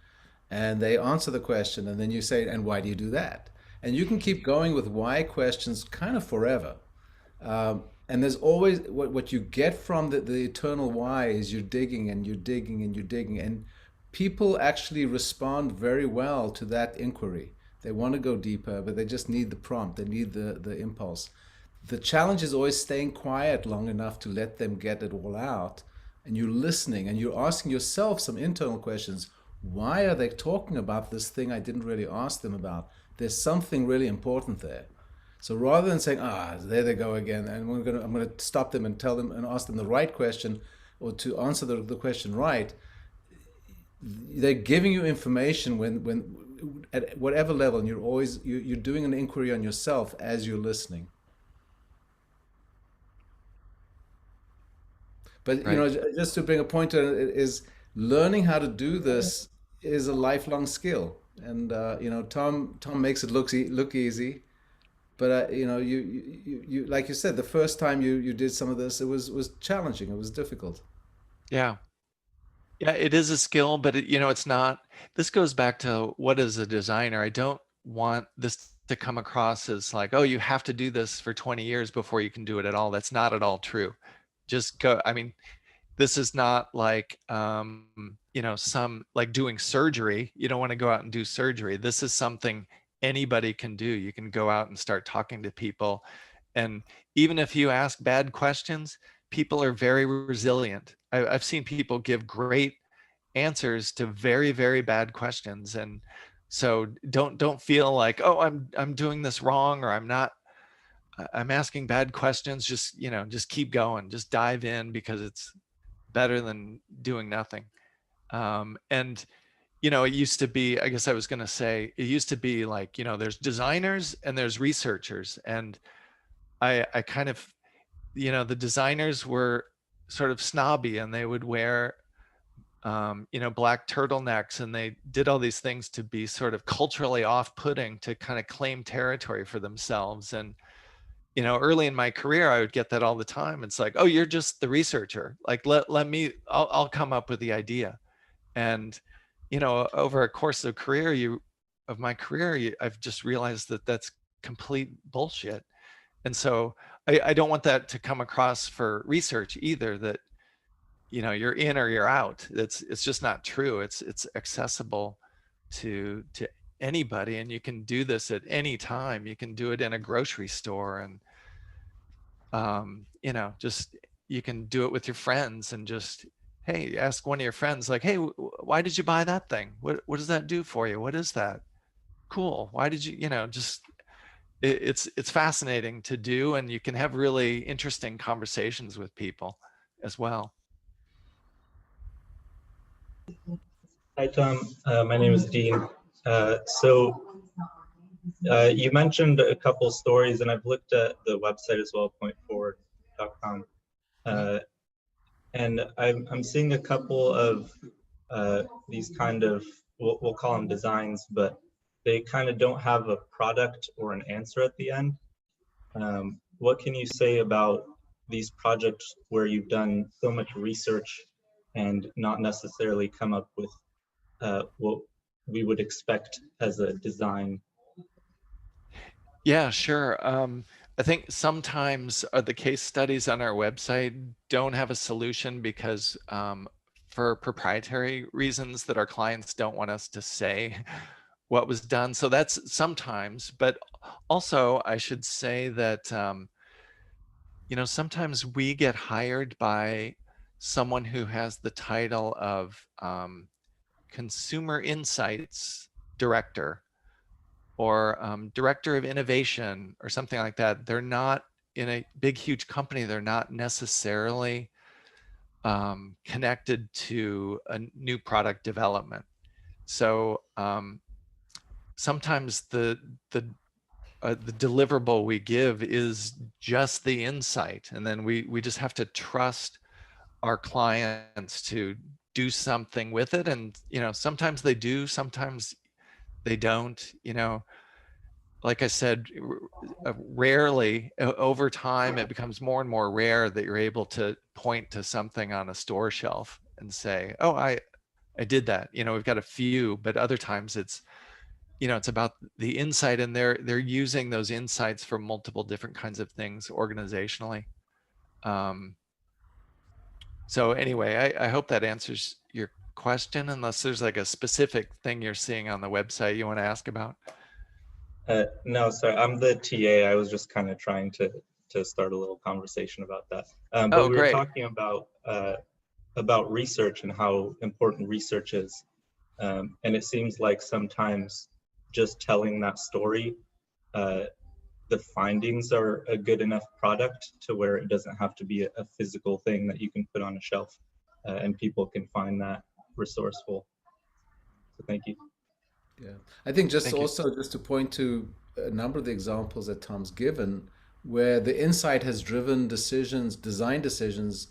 And they answer the question, and then you say, "And why do you do that?" And you can keep going with why questions kind of forever. And there's always what you get from the eternal why is you're digging and you're digging and you're digging. And people actually respond very well to that inquiry. They want to go deeper, but they just need the prompt, they need the impulse. The challenge is always staying quiet long enough to let them get it all out. And you're listening and you're asking yourself some internal questions. Why are they talking about this thing I didn't really ask them about? There's something really important there. So rather than saying, there they go again, and I'm gonna stop them and tell them and ask them the right question, or to answer the question right, they're giving you information when at whatever level, and you're doing an inquiry on yourself as you're listening. But Right. just to bring a point to it, is learning how to do this is a lifelong skill. And Tom makes it look easy, but you like you said, the first time you did some of this, it was challenging. It was difficult. Yeah. Yeah, it is a skill, but it's not. This goes back to what is a designer. I don't want this to come across as like, oh, you have to do this for 20 years before you can do it at all. That's not at all true. Just go. I mean, this is not like some like doing surgery. You don't want to go out and do surgery. This is something anybody can do. You can go out and start talking to people, and even if you ask bad questions, people are very resilient. I've seen people give great answers to very, very bad questions, and so don't feel like, oh, I'm doing this wrong, or I'm asking bad questions. Just keep going, just dive in, because it's better than doing nothing. And it used to be, I guess I was going to say, it used to be like, there's designers and there's researchers, and I kind of, the designers were sort of snobby, and they would wear black turtlenecks, and they did all these things to be sort of culturally off-putting, to kind of claim territory for themselves. And early in my career, I would get that all the time. It's like, oh, you're just the researcher. Like, let me, I'll come up with the idea. And over a course of my career, I've just realized that that's complete bullshit. And so I don't want that to come across for research either, that you're in or you're out. It's just not true. It's accessible to anybody, and you can do this at any time. You can do it in a grocery store, and just, you can do it with your friends, and just, hey, ask one of your friends, like, hey, why did you buy that thing? What does that do for you? What is that? Cool. Why did you, just, it's fascinating to do, and you can have really interesting conversations with people as well. Hi, Tom. My name is Dean. You mentioned a couple stories, and I've looked at the website as well, pointforward.com. And I'm seeing a couple of these kind of, we'll call them designs, but they kind of don't have a product or an answer at the end. What can you say about these projects where you've done so much research and not necessarily come up with what we would expect as a design? Yeah, sure. I think sometimes the case studies on our website don't have a solution, because for proprietary reasons that our clients don't want us to say what was done. So that's sometimes, but also I should say that sometimes we get hired by someone who has the title of Consumer Insights Director, or Director of Innovation, or something like that. They're not, in a big, huge company, they're not necessarily connected to a new product development. So sometimes the deliverable we give is just the insight, and then we just have to trust our clients to do something with it. And sometimes they do, sometimes they don't. Like I said, rarely, over time, it becomes more and more rare that you're able to point to something on a store shelf and say, oh, I did that. We've got a few, but other times it's about the insight, and they're using those insights for multiple different kinds of things organizationally. So anyway, I hope that answers your question, unless there's like a specific thing you're seeing on the website you want to ask about. No, sorry, I'm the TA. I was just kind of trying to to start a little conversation about that. Oh, But we were great. talking about research and how important research is. And it seems like sometimes just telling that story, the findings are a good enough product to where it doesn't have to be a physical thing that you can put on a shelf, and people can find that resourceful. So thank you. Yeah, I think just Thank you. also just to point to a number of the examples that Tom's given, where the insight has driven decisions, design decisions,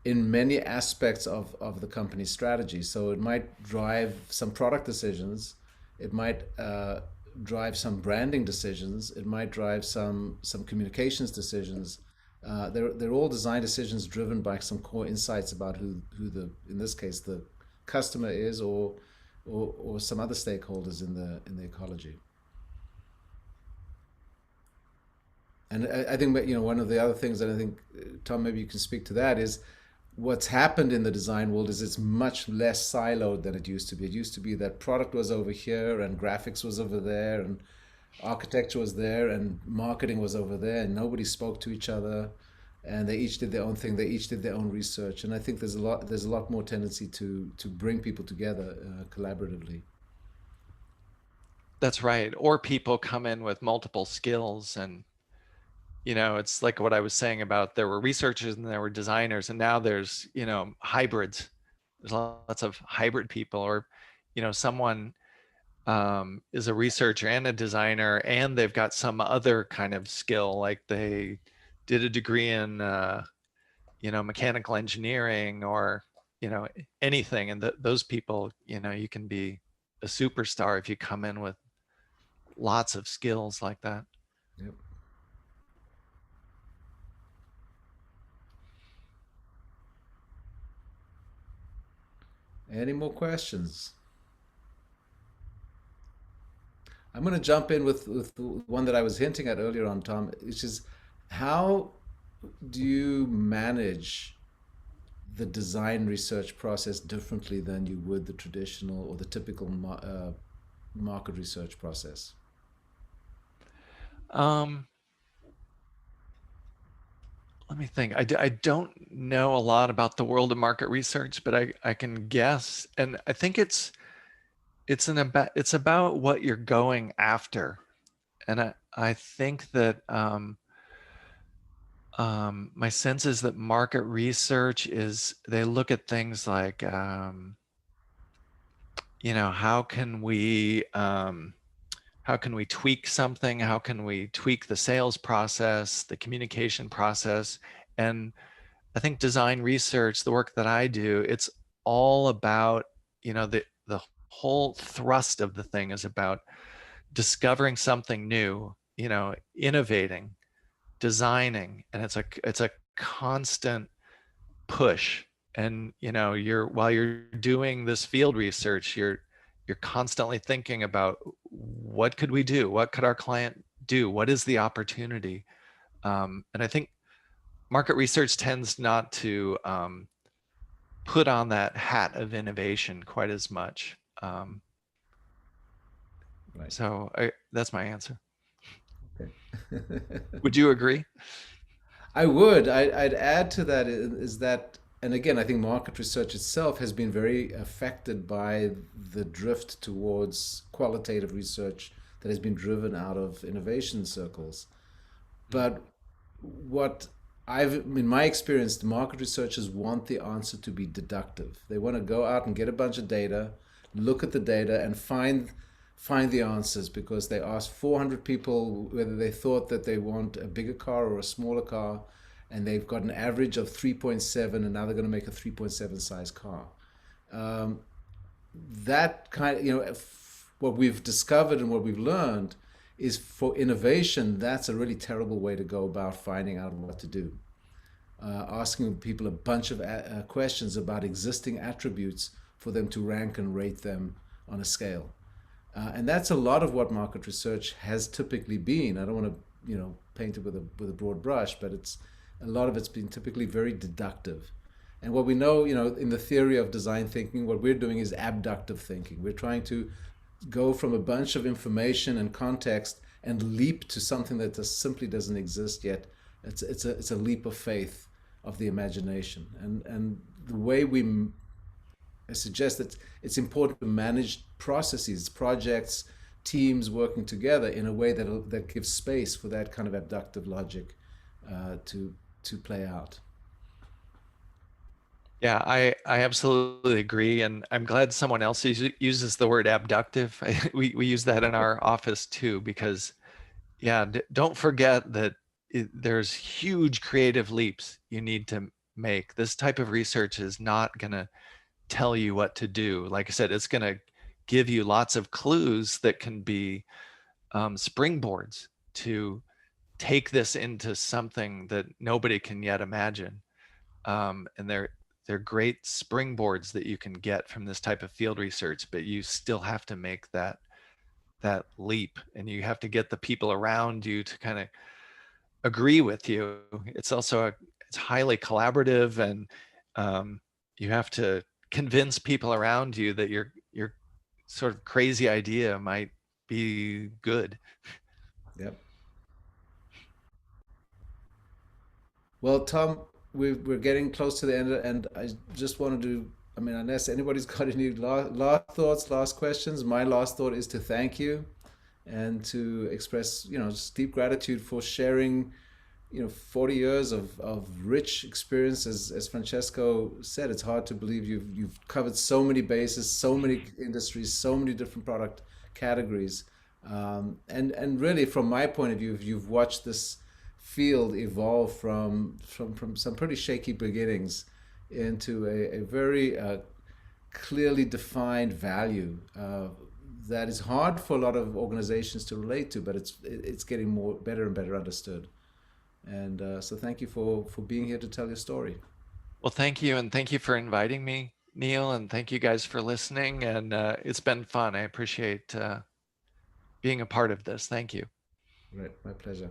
in many aspects of the company's strategy. So it might drive some product decisions, it might drive some branding decisions, it might drive some communications decisions. They're all design decisions driven by some core insights about who the, in this case, the customer is, or some other stakeholders in the ecology. And I think that, one of the other things that I think, Tom, maybe you can speak to that, is what's happened in the design world is it's much less siloed than it used to be. It used to be that product was over here and graphics was over there and architecture was there and marketing was over there, and nobody spoke to each other, and they each did their own thing. They each did their own research. And I think there's a lot more tendency to bring people together collaboratively. That's right. Or people come in with multiple skills, and it's like what I was saying about there were researchers and there were designers, and now there's, hybrids. There's lots of hybrid people, or, someone is a researcher and a designer, and they've got some other kind of skill, like they did a degree in, mechanical engineering, or, anything. And those people, you can be a superstar if you come in with lots of skills like that. Yep. Any more questions? I'm going to jump in with the one that I was hinting at earlier on, Tom, which is how do you manage the design research process differently than you would the traditional or the typical market research process? Let me think. I don't know a lot about the world of market research, but I can guess, and I think it's about what you're going after, and I think that my sense is that market research is, they look at things like how can we tweak something? How can we tweak the sales process, the communication process? And I think design research, the work that I do, it's all about, the whole thrust of the thing is about discovering something new, innovating, designing, and it's a constant push. And while you're doing this field research, you're constantly thinking about, what could we do? What could our client do? What is the opportunity? And I think market research tends not to put on that hat of innovation quite as much. Right. So that's my answer. Okay. Would you agree? I would. I'd add to that is that, and again, I think market research itself has been very affected by the drift towards qualitative research that has been driven out of innovation circles. But what in my experience, the market researchers want the answer to be deductive. They want to go out and get a bunch of data, look at the data, and find the answers, because they asked 400 people whether they thought that they want a bigger car or a smaller car, and they've got an average of 3.7, and now they're going to make a 3.7 size car. That kind of, what we've discovered and what we've learned is, for innovation, that's a really terrible way to go about finding out what to do. Asking people a bunch of questions about existing attributes for them to rank and rate them on a scale. And that's a lot of what market research has typically been. I don't want to, paint it with a broad brush, but a lot of it's been typically very deductive. And what we know, in the theory of design thinking, what we're doing is abductive thinking. We're trying to go from a bunch of information and context and leap to something that just simply doesn't exist yet, It's a leap of faith of the imagination, and the way I suggest that it's important to manage processes, projects, teams working together in a way that gives space for that kind of abductive logic to play out. Yeah, I absolutely agree. And I'm glad someone else uses the word abductive. We use that in our office too, because yeah, don't forget that there's huge creative leaps you need to make. This type of research is not going to tell you what to do. Like I said, it's going to give you lots of clues that can be springboards to take this into something that nobody can yet imagine. And they're great springboards that you can get from this type of field research, but you still have to make that leap, and you have to get the people around you to kind of agree with you. It's also it's highly collaborative, and you have to convince people around you that your sort of crazy idea might be good. Yep. Well, Tom, we're getting close to the end, and I just wanted to. I mean, unless anybody's got any last thoughts, last questions, my last thought is to thank you and to express, just deep gratitude for sharing, 40 years of rich experience. As Francesco said, it's hard to believe you've covered so many bases, so many industries, so many different product categories. And really, from my point of view, you've watched this field evolve from some pretty shaky beginnings into a very clearly defined value that is hard for a lot of organizations to relate to, but it's getting better and better understood. And so thank you for being here to tell your story. Well, thank you, and thank you for inviting me, Neil, and thank you guys for listening. And it's been fun. I appreciate being a part of this. Thank you. Right, my pleasure.